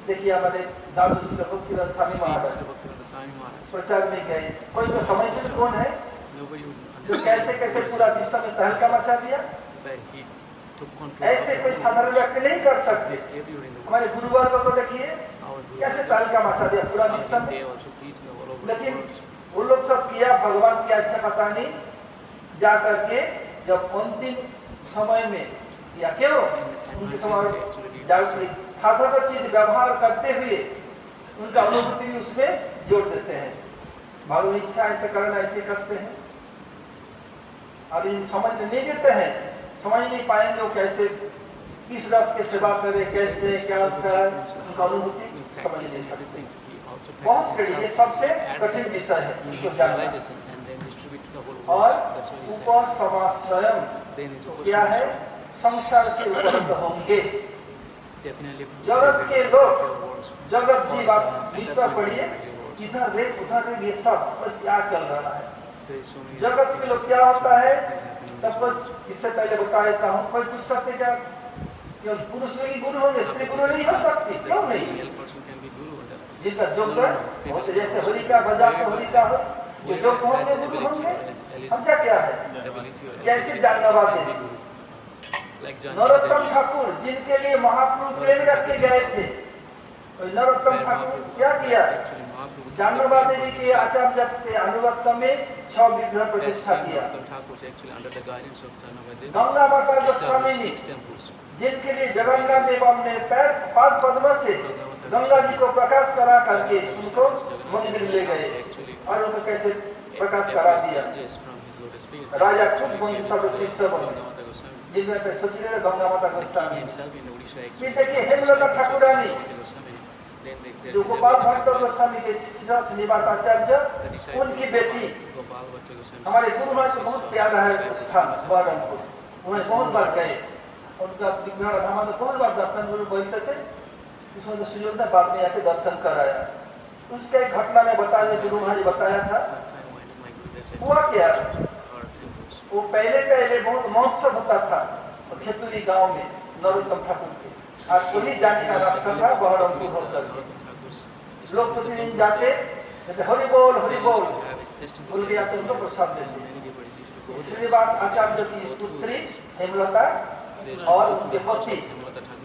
देखिए हमारे दादू श्री भक्तिनाथ स्वामी See, महाराज Sri Bhaktivedanta Swami Maharaj. प्रचार में गए, कोई तो समझते कौन है Nobody would जो understand कैसे what कैसे he पूरा said, विश्व में तहलका मचा दिया। but he took control ऐसे of कोई the साधारण world. व्यक्ति नहीं कर सकते। Place everywhere in the हमारे world. गुरुवर को तो देखिए Our Guru कैसे Dev, तहलका मचा दिया पूरा विश्व में। they also preach in the all over the लेकिन world. वो लोग सब किया, भगवान की अच्छा पता नहीं, जा करके जब अंतिम समय में या क्यों उनके समय साधक चीज व्यवहार करते हुए उनका अनुभूति भी उसमें जोड़ देते हैं। भगवान इच्छा ऐसे करना, ऐसे करते हैं, और ये समझ नहीं देते हैं, समझ नहीं पाएंगे वो कैसे किस रस के सेवा करे, कैसे क्या करे, उनका अनुभूति समझ नहीं सकते। बहुत कठिन, ये सबसे कठिन विषय है इसको जानना। और उपसमाश्रयम क्या है? संसार से उपलब्ध होंगे। जगत के लोग, जगत जीव, आप विश्व पढ़िए, इधर रे उधर रे, ये सब बस क्या चल रहा है। जगत के लोग क्या होता है, तब कुछ इससे पहले बता देता हूँ। कोई पूछ सकते क्या पुरुष भी गुरु होंगे, स्त्री गुरु नहीं हो सकती? क्यों नहीं? जिनका जोग है, जैसे होलिका बजा से होलिका हो, जो जोग होंगे गुरु होंगे। समझा क्या है? कैसे जानना देवी नरोत्तम ठाकुर, जिनके लिए महाप्रभु प्रेम रखे गए थे, नरोत्तम ठाकुर क्या किया? जानवा देवी के आचार्य के अनुगत्य में 6 विग्रह प्रतिष्ठा किया। गंगा माता गोस्वामी ने, जिनके लिए जगन्नाथ देव ने पैर पाद पद्म से गंगा जी को प्रकाश करा करके उनको मंदिर ले गए और उनको कैसे प्रकाश करा दिया। राजा खुद मंदिर सब शिष्य बने, जिनमें पे सोच रहे गंगा माता गोस्वामी। फिर देखिए हेमलता ठाकुरानी, जो गोपाल भट्ट गोस्वामी के शिष्य श्रीनिवास आचार्य, उनकी बेटी, हमारे गुरु महाराज को बहुत प्यारा है स्थान बरनपुर, उन्हें बहुत बार गए, उनका विघ्न धाम में बहुत बार दर्शन गुरु बोलते थे। उसमें सुयोग ने बाद में आके दर्शन कराया। उसका एक घटना में बताया, गुरु महाराज बताया था। हुआ क्या, वो पहले बहुत महोत्सव होता था खेतुरी गांव में, नरोत्तम ठाकुर के, और वही जाने का रास्ता था बहरमपुर होकर के। लोग प्रतिदिन जाते, कहते हरि बोल बोल गया तो उनको प्रसाद देते। श्रीनिवास आचार्य की पुत्री हेमलता और उनके पति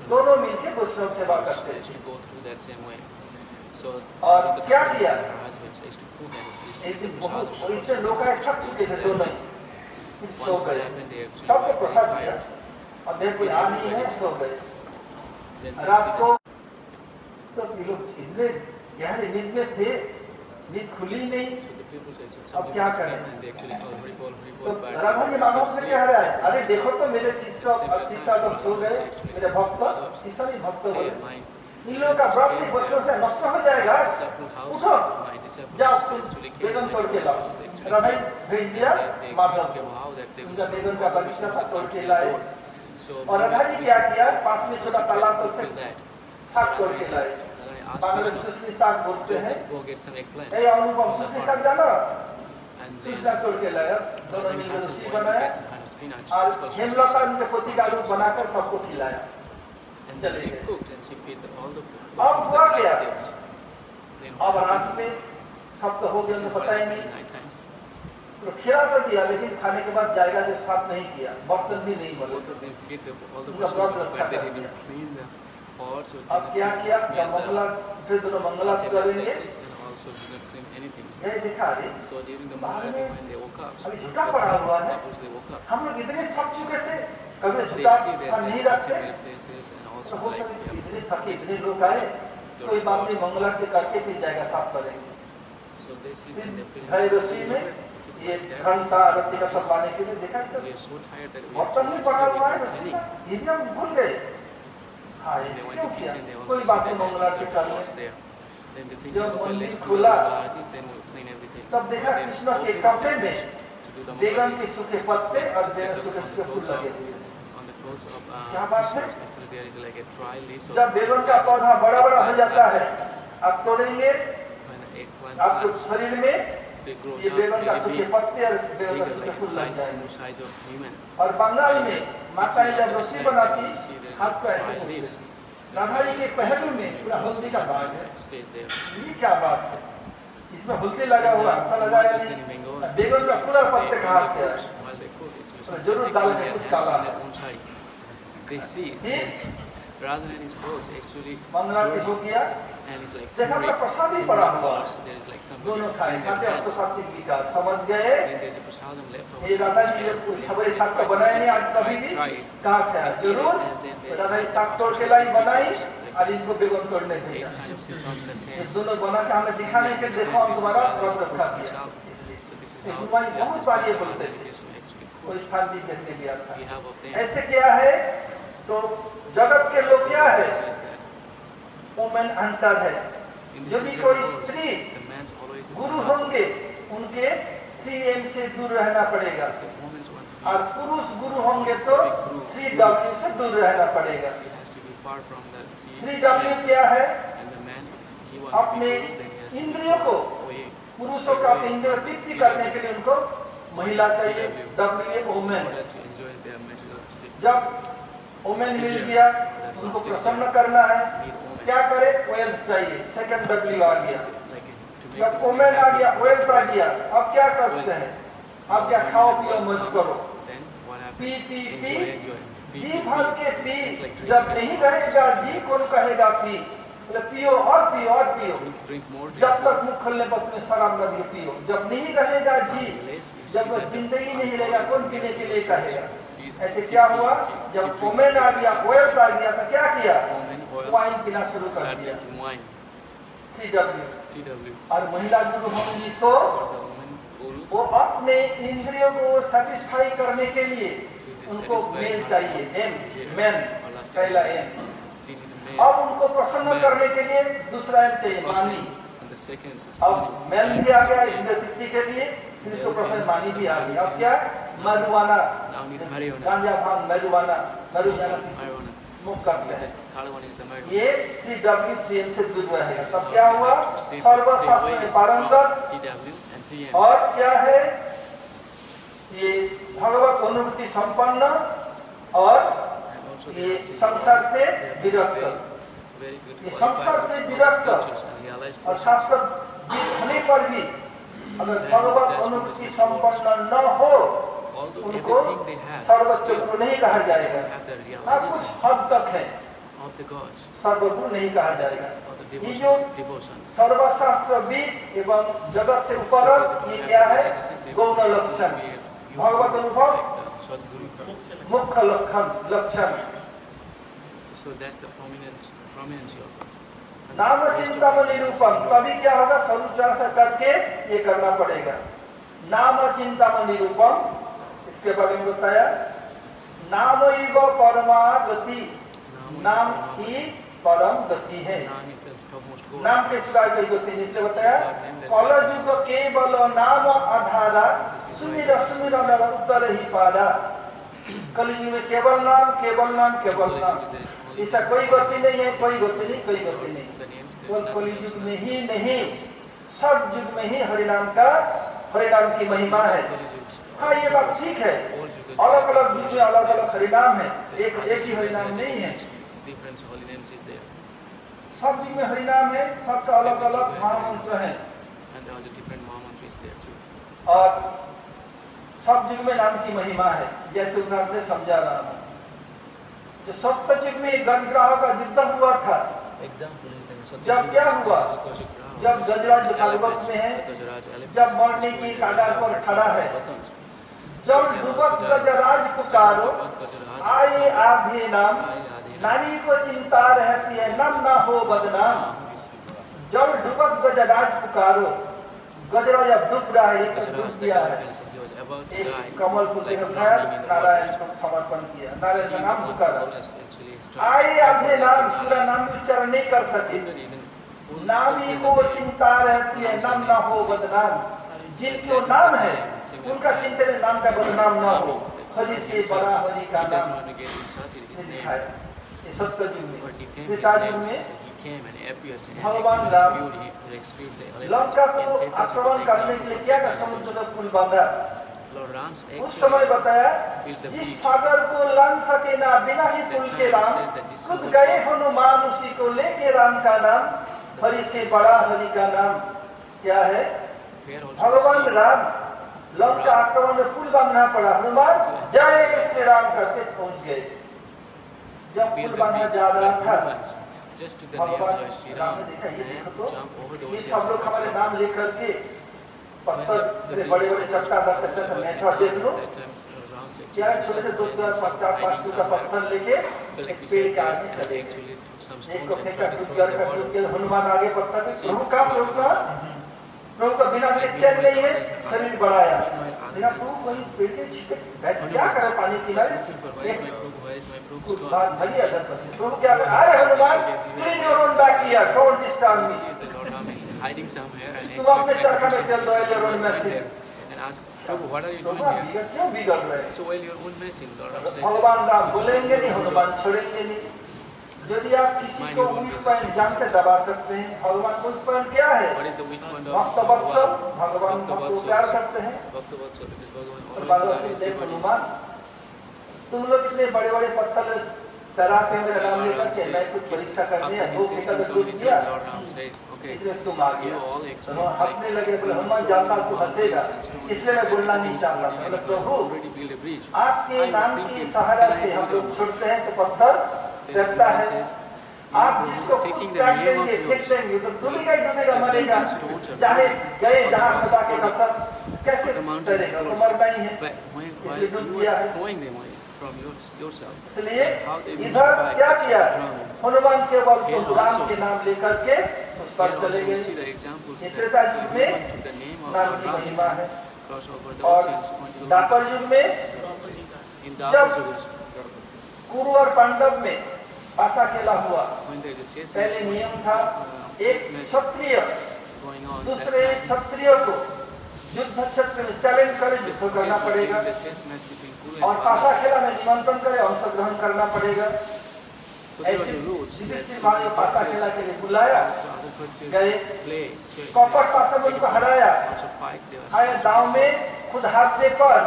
दोनों मिलकर वैष्णव सेवा करते थे। और क्या किया, एक दिन बहुत इतने लोग आए, थक चुके थे दोनों ही, फिर सो गए। सबको प्रसाद दिया और देख कोई आ नहीं है, सो गए। रात को तो ये लोग इतने गहरे नींद में थे, नींद खुली नहीं। अब क्या करें, तो राधा जी मानव से कह रहा है, अरे देखो तो मेरे शिष्य लोग सो गए, मेरे भक्त, शिष्य नहीं भक्त बोले, इन लोगों का व्रत से वैष्णव से नष्ट हो जाएगा, उठो जाओ तुम बेगन तोड़ के लाओ। राधा जी भेज दिया माधव को, उनका बेगन का बगीचा था, तोड़ के लाए। और राधा जी क्या किया, पास में छोटा तालाब तो से साग तोड़ के लाए। बांग्ला सुसली साग बोलते हैं, ये अनुपम सुसली साग जाना, सुसला तोड़ के लाया, दोनों मिलकर रोटी बनाया और हेमलता उनके पोती का रूप बनाकर सबको खिलाया। चले गए। अब हुआ क्या, अब रात में सब तो हो गया, उनको पता ही नहीं, तो खिला कर दिया, लेकिन खाने के बाद जाएगा जो साफ नहीं किया, बर्तन भी नहीं बने, उनका व्रत रक्षा कर दिया। अब क्या किया, क्या मंगला, फिर दोनों मंगला करेंगे, ये दिखा रहे अभी झुका पड़ा हुआ है। हम लोग इतने थक चुके थे, कभी झुका नहीं रखते, तो हो सकते इतने थके, इतने लोग आए, कोई बात नहीं, मंगला के करके फिर जाएगा, साफ करेंगे। रसोई में ये घंटा रत्ती का सब लाने के लिए देखा, बर्तन भी पड़ा हुआ है रसोई में, ये भी हम भूल गए। हाँ, ऐसे क्यों किया, कोई बात नहीं, मंगला के कर लें। जब मंदिर खुला तब देखा कृष्ण के कपड़े में बेगन के सूखे पत्ते और सूखे सूखे फूल लगे हुए। क्या बात है, जब बेगन का पौधा बड़ा बड़ा हो जाता है, आप तोड़ेंगे, आपको शरीर में ये बेगन का सूखे पत्ते और बेगन का सूखे फूल लग जाएंगे। और बंगाल में माताएं जब रसोई बनाती, हाथ को ऐसे पूछती, राधा जी के पहलू में पूरा हल्दी का बाग है, ये क्या बात है, इसमें हल्दी लगा हुआ, अच्छा लगा है, बेगन का पूरा पत्ते कहाँ से आए, तो जरूर दाल में कुछ काला है। मंगला के हो गया, जगह पर प्रसाद ही पड़ा हुआ, दोनों खाए, खाते उसको सात्विक विकास समझ गए। ये राधा जी सबरे साग का बनाए नहीं आज कभी भी, कहाँ से आए, जरूर राधा जी साग तोड़ के लाई बनाई और इनको बेगन तोड़ने भेजा। दोनों बना के हमें दिखाने के, देखो हम तुम्हारा व्रत रखा किया। हनुमान बहुत बार ये बोलते थे, कोई स्थान भी देखने गया था, ऐसे क्या है, तो जगत के लोग क्या है, वुमेन हंटर है। यदि कोई स्त्री गुरु होंगे, उनके 3M से दूर रहना पड़ेगा, और पुरुष गुरु होंगे तो 3W से दूर रहना पड़ेगा। 3W क्या है, अपने इंद्रियों को, पुरुषों का अपने इंद्रियों तृप्ति करने के लिए उनको महिला चाहिए, W वुमेन। जब वुमेन मिल गया, उनको प्रसन्न करना है, क्या करे, वेल्थ चाहिए, सेकंड W आ गया। जब वुमेन आ गया, वेल्थ आ गया, अब क्या करते हैं, अब क्या खाओ पियो मौज करो, पी पी पी, जी भर के पी, जब नहीं रहेगा जी कौन कहेगा पी, तो पियो और पियो और पियो, जब तक मुख खोलने पर तुम्हें शराब न दिए पियो, जब नहीं रहेगा जी, जब जिंदगी नहीं रहेगा कौन पीने के लिए कहेगा। ऐसे क्या हुआ, जब वुमेन आ गया, वेल्थ आ गया, तो क्या किया, वाइन पीना शुरू कर दिया, 3W। और महिला गुरु होंगी तो वो अपने इंद्रियों को सेटिस्फाई करने के लिए उनको मेल चाहिए, M, मैन, पहला M। अब उनको प्रसन्न करने के लिए दूसरा M चाहिए, मानी। अब मैन भी आ गया इंद्र तृप्ति के लिए, फिर उसको प्रसन्न मानी भी आ गई। अब क्या, marijuana, गांजा भांग, marijuana स्मोक करते हैं, ये 3W 3M से दूर रहेगा। तब क्या हुआ, सर्वशास्त्र में पारंगत, और क्या है, ये भगवत अनुभूति संपन्न और also ये they have to संसार से they have to विरक्त, be very good ये qualified संसार से with all विरक्त scriptures and realized और persons. शास्त्र होने पर भी अगर भगवत अनुभूति संपन्न न हो Although उनको everything they have, सर्वोच्च still गुरु नहीं कहा they जाएगा। have the हाँ, कुछ realization हद तक है, of the gods, सर्वगुरु नहीं कहा जाएगा। of the ये जो devotion. सर्वशास्त्रविद एवं जगत से उपरत ये क्या है? गौण लक्षण, भगवत अनुभव मुख्य लक्षण। So that's the prominence of it. नाम चिंतन निरूपण, तभी क्या होगा? स्वरूप से करके ये करना पड़ेगा। नाम चिंतन निरूपण, इसके बारे में बताया नाम इव परमा गति, नाम ही परम गति है। Naam is the topmost goal. नाम के सिवाय कोई गति नहीं, इसलिए बताया कल युग केवल नाम आधारा, सुमिर सुमिर नर उत्तर ही पारा। कलयुग में केवल नाम केवल नाम केवल नाम, इसका कोई गति नहीं है, कोई गति नहीं, कोई गति नहीं। केवल कलयुग में ही नहीं, सब युग में ही हरिनाम की महिमा है। हाँ, ये बात ठीक है, अलग अलग युग में अलग अलग हरिनाम है, एक ही हरिनाम नहीं है। Different holy names is there, सब युग में हरिनाम है, सबका अलग अलग महामंत्र है and there are different महामंत्र is there too. और सब युग में नाम की महिमा है। जैसे उदाहरण से समझा रहा हूँ, जो सप्त युग में गजराह का युद्ध हुआ था, Example is then जब क्या हुआ? जब गजराज भागवत में है, जब मरने की कगार पर खड़ा है, जब डूबत गजराज पुकारो, आए आधे नाम, नामी को चिंता रहती है, नम ना हो बदनाम। जब डूबत गजराज पुकारो, गजराज अब डूब रहा है, एक डूब गया है, एक कमल फूल के उठाया, नारायण को समर्पण किया, नारायण का नाम पुकारा। आए आधे नाम, पूरा नाम उच्चारण नहीं कर सके, नामी को चिंता रहती है, नम ना हो बदनाम। जिनको नाम है उनका चिंतन नाम का बदनाम न हो, हरि से बड़ा हरि का नाम। ये सत्ययुग में, त्रेतायुग में भगवान राम लंका को आक्रमण करने के लिए क्या का समुद्र का पुल बांधा। उस समय बताया जिस सागर को लांग सके ना बिना ही पुल के राम, खुद गए हनुमान उसी को लेके राम का नाम, हरि से बड़ा हरि का नाम। क्या है? भगवान राम लंका आक्रमण में पुल बांधना पड़ा, हनुमान जय श्री राम करके पहुंच गए। जब पुल बांधा जा रहा था, भगवान राम ने देखा ये देखो तो ये सब लोग हमारे नाम लेकर के पत्थर बड़े बड़े चट्टान रखते थे, मैं थोड़ा देख लो क्या छोटे से 2-4-5 का पत्थर लेके एक पेड़ के आगे चले गए। एक को फेंका, टूट गया, हनुमान आगे पत्थर के प्रभु का बिना चैन नहीं है, शरीर बढ़ाया बिना प्रभु कहीं पेड़ के छिपे बैठ क्या करे पानी किनारे। प्रभु क्या करे? अरे Hanuman clean your own backyard, don't disturb me. तुम अपने चरखा में चल दो, your own message. What are you doing here? क्यों बिगड़ रहे? So while you're own messing, Lord, I'm saying. भगवान राम बोलेंगे नहीं, हनुमान छोड़ेंगे नहीं। यदि आप किसी को वीक पॉइंट जानकर दबा सकते हैं, भगवान वीक पॉइंट क्या है? What is the weak point of भक्त वत्सल, भगवान भक्त को प्यार करते हैं। और भगवान देख हनुमान, तुम लोग इतने बड़े बड़े पत्थर तैराक में मेरा नाम लेकर के मैं कुछ परीक्षा करनी है, 2 मीटर का डूब दिया, इसलिए तुम आ गया। तो हंसने लगे, बोले हनुमान जानता तू हंसेगा, इसलिए मैं बोलना नहीं चाहता। बोले प्रभु आपके नाम की सहारा से हम लोग छुड़ते हैं तो पत्थर डरता है, आप जिसको काट देंगे फेंक देंगे तो डूबेगा मरेगा। चाहे गए जहाँ खुदा के कसम कैसे डरेगा, तो मरना ही है, इसलिए डूब गया है। इसलिए इधर क्या किया? हनुमान केवल तो राम के नाम लेकर के उस पर चले गए। त्रेतायुग में नाम की महिमा है। और द्वापर युग में जब कुरु और पांडव में पासा खेला हुआ, पहले नियम था एक क्षत्रिय दूसरे क्षत्रिय को युद्ध क्षेत्र में चैलेंज करे, युद्ध करना पड़ेगा, और पासा खेला में निमंत्रण करे, अंशग्रहण करना पड़ेगा। ऐसे युधिष्ठिर महाराज को पासा खेला के लिए बुलाया, गए, कपट पासा में उनको हराया, आया दांव में खुद हाथ दे पर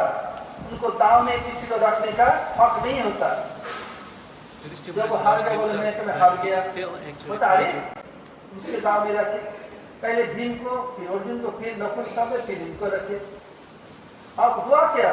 उनको दांव में किसी को रखने का हक नहीं होता। Yudhishthira जब वो has हार lost गया बोले मैं himself, तो हार but he गया, still actually बता रही tried to. उसके दाव में रखे, पहले भीम को, फिर अर्जुन को, फिर नकुल साहब, फिर इनको रखे। अब हुआ क्या?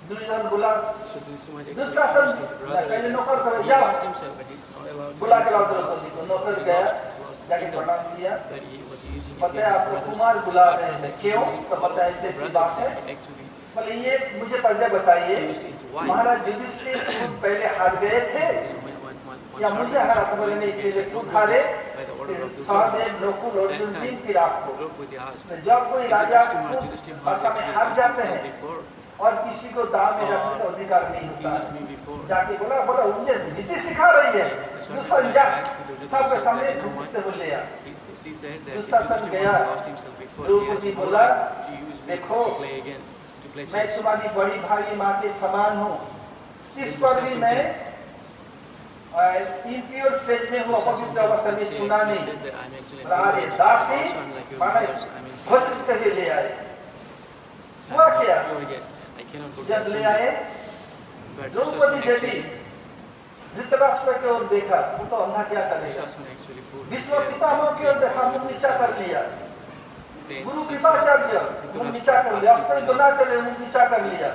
दुर्योधन बोला So Dushasana दूसरा actually सन lost his brother. पहले नौकर करो He जाओ, lost himself, but he's not allowed to बुला use के लाओ his द्रौपदी को। नौकर He गया, lost जाके his प्रणाम kingdom, किया, but he was using it बताया against आपको his कुमार brothers. बुला रहे हैं, But क्यों? using तो बताया ऐसी ऐसी बात है। brother actually बोले ये मुझे पहले बताइए, used his wife. महाराज युधिष्ठिर खुद पहले हार गए थे या मुझे हरा था? बोले नहीं, पहले खुद हारे, फिर सहदेव, नकुल, अर्जुन, भीम, फिर आपको। Draupadi asked, तो जब कोई राजा Yudhishthira खुद भाषा में हार जाते हैं before, और किसी को दाव में रखने का अधिकार नहीं he होता used है, me before. जाके बोला मुझे नीति सिखा रही है, दुष्मन जा सबके सामने घुसते बोले यार। She said that Dushasan Yudhishthira गया, lost himself before. He Draupadi has no बोला, right to use me देखो, to play again, to play मैं chess. तुम्हारी बड़ी भारी माँ के समान हूँ, इस पर भी मैं इम्प्योर स्टेज में हूँ, अपवित्र अवस्था में सुना नहीं। राजे दासी माने घोषित करके ले आए। हुआ क्या? जब ले आए, द्रौपदी देवी धृतराष्ट्र की ओर देखा, वो तो अंधा क्या करेगा? विश्व पितामह की ओर देखा, मुंह नीचा कर दिया। गुरु कृपाचार्य मुंह नीचा कर लिया, अस्त्र द्रोणाचार्य मुंह नीचा कर लिया।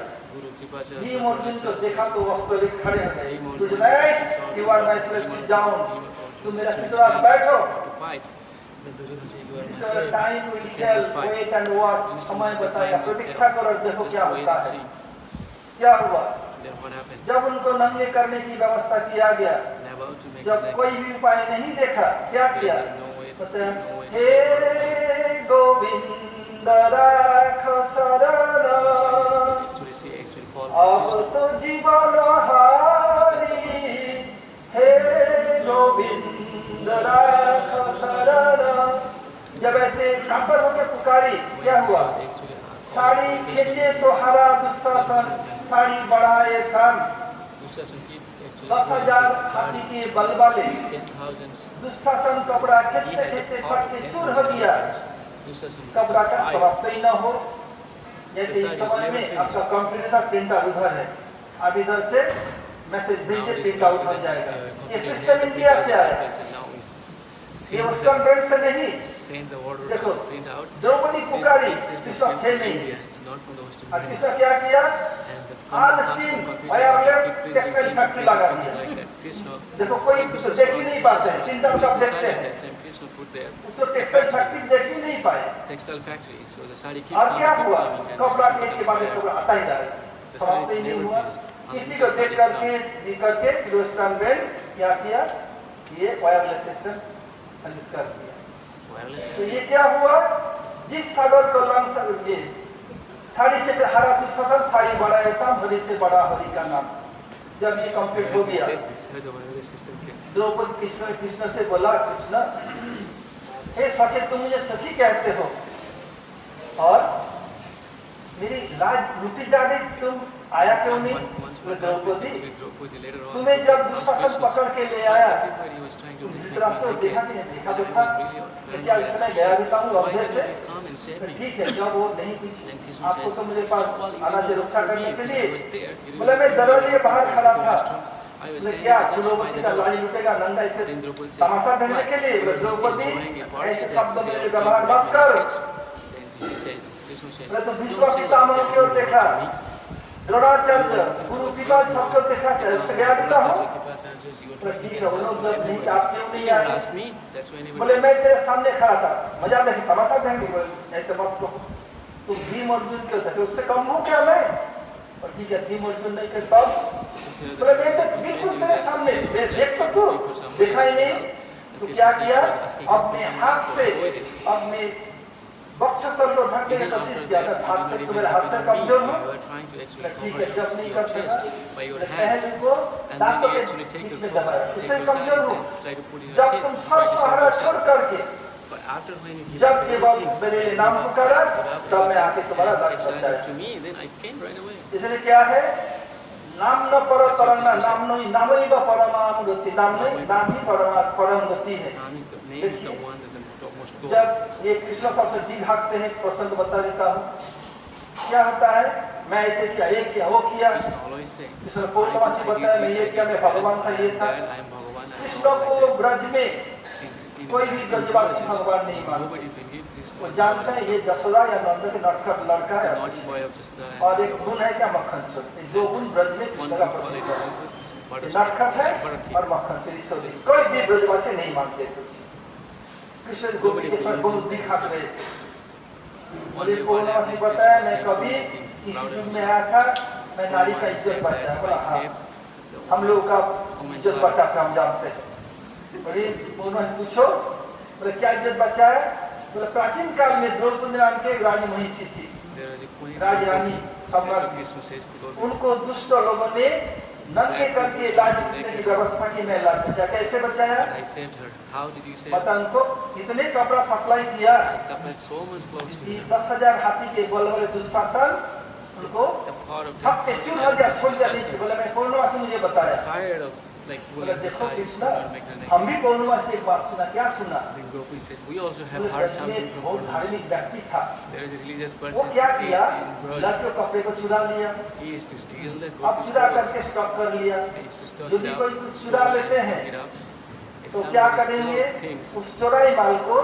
भीम अर्जुन को देखा तो वस्त्र खड़े हो गए, तुझे नहीं, you are my sit down, तुम मेरा पितरास बैठो। Time will tell, wait and watch, समय बताएगा, प्रतीक्षा करो और देखो क्या होता है। क्या हुआ? जब उनको नंगे करने की व्यवस्था किया गया, जब कोई भी उपाय नहीं देखा, क्या किया? हे गोविंद राख शरण, अब तो जीवन हारी, हे गोविंद राख शरण। जब ऐसे कांपर होकर पुकारी, क्या हुआ? साड़ी खींचे तो हरा दुशासन, साड़ी बढ़ाए सन। 10,000 हाथी के बल वाले दुशासन कपड़ा खींचते खींचते फट के चूर हो गया। कपड़ा का स्वभाव ही न हो, जैसे इस समय में आपका कंप्यूटर का प्रिंटर उधर है, आप इधर से मैसेज भेजिए, प्रिंट आउट हो जाएगा। ये सिस्टम इंडिया से आया, ये उस कंप्यूटर से नहीं। देखो, द्रौपदी पुकारी, कृष्ण थे नहीं, और कृष्ण क्या किया? All scene wireless textile factory लगा दिया। देखो कोई कुछ देख ही नहीं पाते हैं, प्रिंट आउट आप देखते हैं, उसको टेक्सटाइल फैक्ट्री देख ही नहीं पाए। और क्या हुआ? कपड़ा एक के बाद एक कपड़ा आता ही जा रहा है, समाप्त ही नहीं हुआ। किसी को देख करके वेस्टर्न बैंड क्या किया? ये वायरलेस सिस्टम आविष्कार किया। तो ये क्या हुआ? जिस सागर को लंग ये साड़ी के हरा दुशासन, साड़ी बड़ा ऐसा, हरि से बड़ा हरि का नाम। जब ये कंप्लीट हो गया, द्रौपदी कृष्ण से बोला, कृष्ण हे सखी, तुम मुझे सखी कहते हो और मेरी लाज लुटी जा रही, तुम आया क्यों नहीं? द्रौपदी, तुम्हें जब दुशासन पकड़ के ले आया, तुम धृतराष्ट्र देखा नहीं, देखा तो था, क्या इस समय गया भी था लंबे से? ठीक है, जब वो नहीं कुछ आपको तो मुझे पास आना से रक्षा करने के लिए, बोले मैं दरवाजे बाहर खड़ा था, क्या द्रौपदी का लाज लुटेगा नंदा, इससे तमाशा ढूंढने के लिए? द्रौपदी ऐसे शब्द में व्यवहार मत कर। तो विश्व पितामह की ओर देखा, द्रोणाचार्य, गुरु पिता सबको देखा, क्या उससे गया देता हूँ? ठीक है, उन्होंने जब नहीं, आप क्यों नहीं आए? बोले मैं तेरे सामने खड़ा था, मजा नहीं, तमाशा देंगे, ऐसे मत कहो। तुम भीम अर्जुन क्यों थे? उससे कम हूँ क्या मैं? और ठीक है, भीम अर्जुन नहीं करता, बोले मैं तो बिल्कुल तेरे सामने, देख तो तू देखा ही नहीं। तो क्या किया? अपने हाथ से अपने वक्षस्थल को ढकने की कोशिश किया, हाथ से, तुम्हारे हाथ से कमजोर हो, ठीक है, जब नहीं कर सका पहले को दांतों के बीच में दबाया, इससे कमजोर हो। जब तुम सब सहारा छोड़ करके, जब केवल मेरे नाम पुकारा, तब मैं आके तुम्हारा रक्षा बचाया। इसलिए क्या है? नाम न पर परम, नाम नहीं, नाम ही परमाम गति, नाम नहीं, नाम ही परम गति है। जब ये कृष्ण सबसे सीध भागते हैं, प्रसंग बता देता हूँ। क्या होता है? मैं ऐसे किया, ये किया, वो किया। Krishna always say, कृष्ण पूर्णमासी बताया मैं ये किया, मैं भगवान था, ये था। I am Bhagavan. I am Krishna all को like that. ब्रज में In कोई भी ब्रजवासी भगवान नहीं मानते। nobody believed Krishna वो was जानते हैं God. ये जसोदा या नंद के नटखट लड़का It's है, a naughty boy of Jasoda. और एक गुण है क्या मक्खन चोर। दो गुण ब्रज में One जगह good प्रसिद्ध quality है, is butter नटखट है stick. और मक्खन चोर। ईश्वरी कोई भी ब्रजवासी नहीं मानते कुछ। कृष्ण गोपी के साथ बहुत दिखा रहे थे। मुझे पूर्णवासी बताया मैं कभी इस युग में आया था, मैं नारी का इज्जत बचाया। बोला हाँ, हम लोग का इज्जत बचा था, हम जानते हैं। बोले पूर्णवासी पूछो, बोले क्या इज्जत बचाया? बोले प्राचीन काल में द्रौपदी नाम के रानी महिषी थी, There is a queen. Rajrani That's सम्राट, what Krishna says to Gauri. उनको दुष्ट लोगों ने नंगे करके इलाज करने की व्यवस्था की, मैं इलाज बचाया। कैसे बचाया? I saved her. How did you save बता her? उनको इतने कपड़ा सप्लाई किया I supplied so much clothes to कि her. 10,000 हाथी के बल वाले दुशासन उनको The power of थक के चूर हो गया, छोड़ दिया नहीं। बोले मैं पूर्णवासी मुझे बताया। tired of like बोले pulling the देखो saris Krishna, to make her हम naked. भी पूर्णवासी एक बात सुना, क्या सुना? Then Gopi says, we also have बोले heard ब्रज something में from बहुत Purnamasi. धार्मिक व्यक्ति था, There is a religious वो person क्या किया? in Braj. लड़के कपड़े को चुरा लिया, He used to steal the अब Gopi's चुरा clothes. करके स्टॉक कर लिया। He used to stock यदि it कोई up, कुछ store चुरा it, लेते stock हैं, it up. If तो क्या somebody करेंगे? stole things, उस चुराई माल को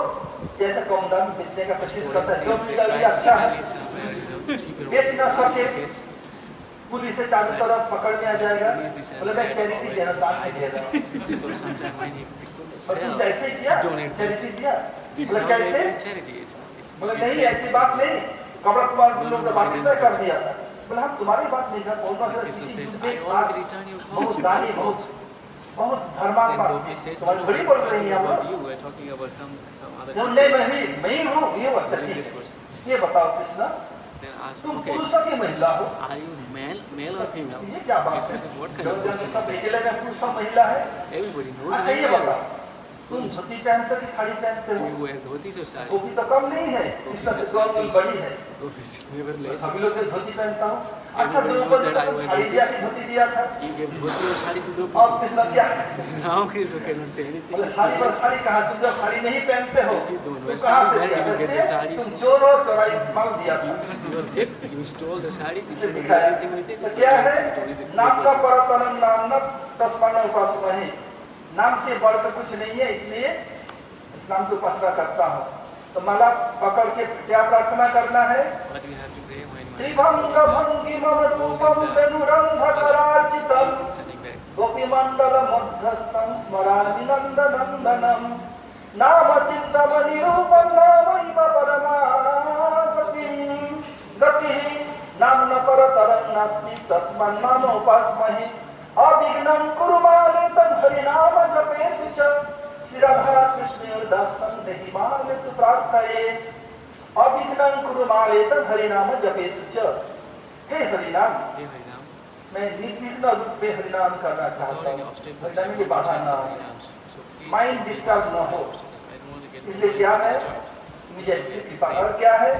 जैसे कम दाम में बेचने का कोशिश करता है, जो they मिलेगा try ये to अच्छा sell है, it somewhere, you know, cheaper बेच ना सके, Yes. पुलिस से चारों तरफ पकड़ में आ जाएगा। Police this and बोले मैं that, चैरिटी always. दे रहा, दान नहीं दे रहा। So sometimes when he couldn't और तुम sell, ऐसे ही किया, donate चैरिटी दिया। This is बोले how they कैसे? do charity. It's बोले it's नहीं, ऐसी बात नहीं, कपड़ा तुम्हारे लोग ने वापस नहीं कर दिया। बोले हम तुम्हारी बात नहीं कर, बोलना सर Krishna किसी says, युग I में already returned your बहुत clothes. दानी, बहुत धर्मात्मा, Then Gopi says, तुम्हारी no, बड़ी we're बोल not रही talking है हम about लोग। you, we're talking about some other जब नहीं person. मैं ही हूँ, ये अच्छा ठीक Religious है। person. ये बताओ कृष्णा, Then ask, तुम okay, पुरुष हो कि महिला हो? are you male or female? ये क्या बात है? Krishna says, what kind जो of जन question is सब that? अकेले में पुरुष और महिला है। Everybody knows अच्छा ये that. बताओ, तुम धोती पहनते हो कि साड़ी पहनते Do हो? you wear dhotis or sari? गोपी तो कम नहीं है, कृष्ण से कम बड़ी है। Gopi is never तो less. सभी लोग तो धोती पहनता हूँ। अच्छा Everybody knows Draupadi that I को wear साड़ी दिया कि धोती दिया था? You gave dhoti or sari to अब Draupadi. कृष्ण क्या? Now Krishna cannot say anything. बोले साड़ी पर साड़ी कहा, तुम जब साड़ी नहीं पहनते हो, If you don't तो wear कहाँ sari, से where दिया? did you get the इसलिए sari तुम from? चोर हो, चोराई माल दिया था। You are thick, you stole the saris, you इसलिए didn't do दिखाया। anything with it. तो so क्या you है? told it to नाम का Draupadi. परतन नाम न तस्मन उपासमहि, नाम से बढ़कर कुछ नहीं है, इसलिए इस नाम की उपासना करता हूँ। तो माला पकड़ के क्या प्रार्थना करना है? What you have to pray when त्रिभंग भंगी मम रूपम वेणुरंधकरार्चितम turning back. गोपी मंडल मध्यस्थं स्मरामि नंदनंदनम नाम चित्तम निरूपम नामैव परमागतिं गतिः नाम न परतरं नास्ति तस्मान् नामोपास्महि अविघ्नं कुरु मालयतं हरिनाम जपेषु च श्री राधा कृष्ण दासं देहि मालयतु प्रार्थये अविघ्नं कुरु मालयतं हरिनाम जपेषु च। हे हरिनाम, Hey Harinam, मैं निर्विघ्न रूप में हरिनाम करना चाहता without any हूँ, obstacles, हरिनाम के बाधा ना हो, Harinams. So please, mind disturb न हो। I don't want to get इसलिए क्या है? मुझे कृपा और क्या है?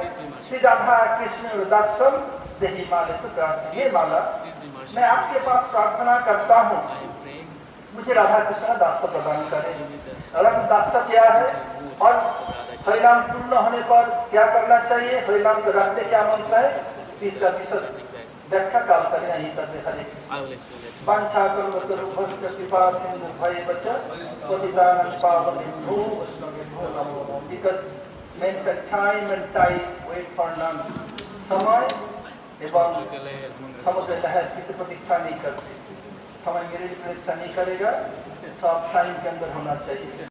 श्री राधा कृष्ण दासम देहि मालयतु प्रार्थये। हे माला, please be merciful. मैं आपके पास प्रार्थना करता हूँ, I am praying, मुझे राधा कृष्ण का दास प्रदान करें। give me this. अलग दास क्या है? और हरिनाम पूर्ण होने पर क्या करना चाहिए? हरिनाम के रखते क्या मंत्र है? तीसरा विशद व्याख्या काल करें यहीं तक हरे Krishna. I will explain that to you. वांछा कल्पतरुभ्यश्च कृपा सिन्धुभ्येव च पतितानां पावनेभ्यो वैष्णवेभ्यो नमो नमः। Because mention time and tide wait for none. समय एवं समुद्र लहर किसी प्रतीक्षा नहीं करते। समय मेरे लिए प्रतीक्षा नहीं करेगा, सब टाइम के अंदर होना चाहिए।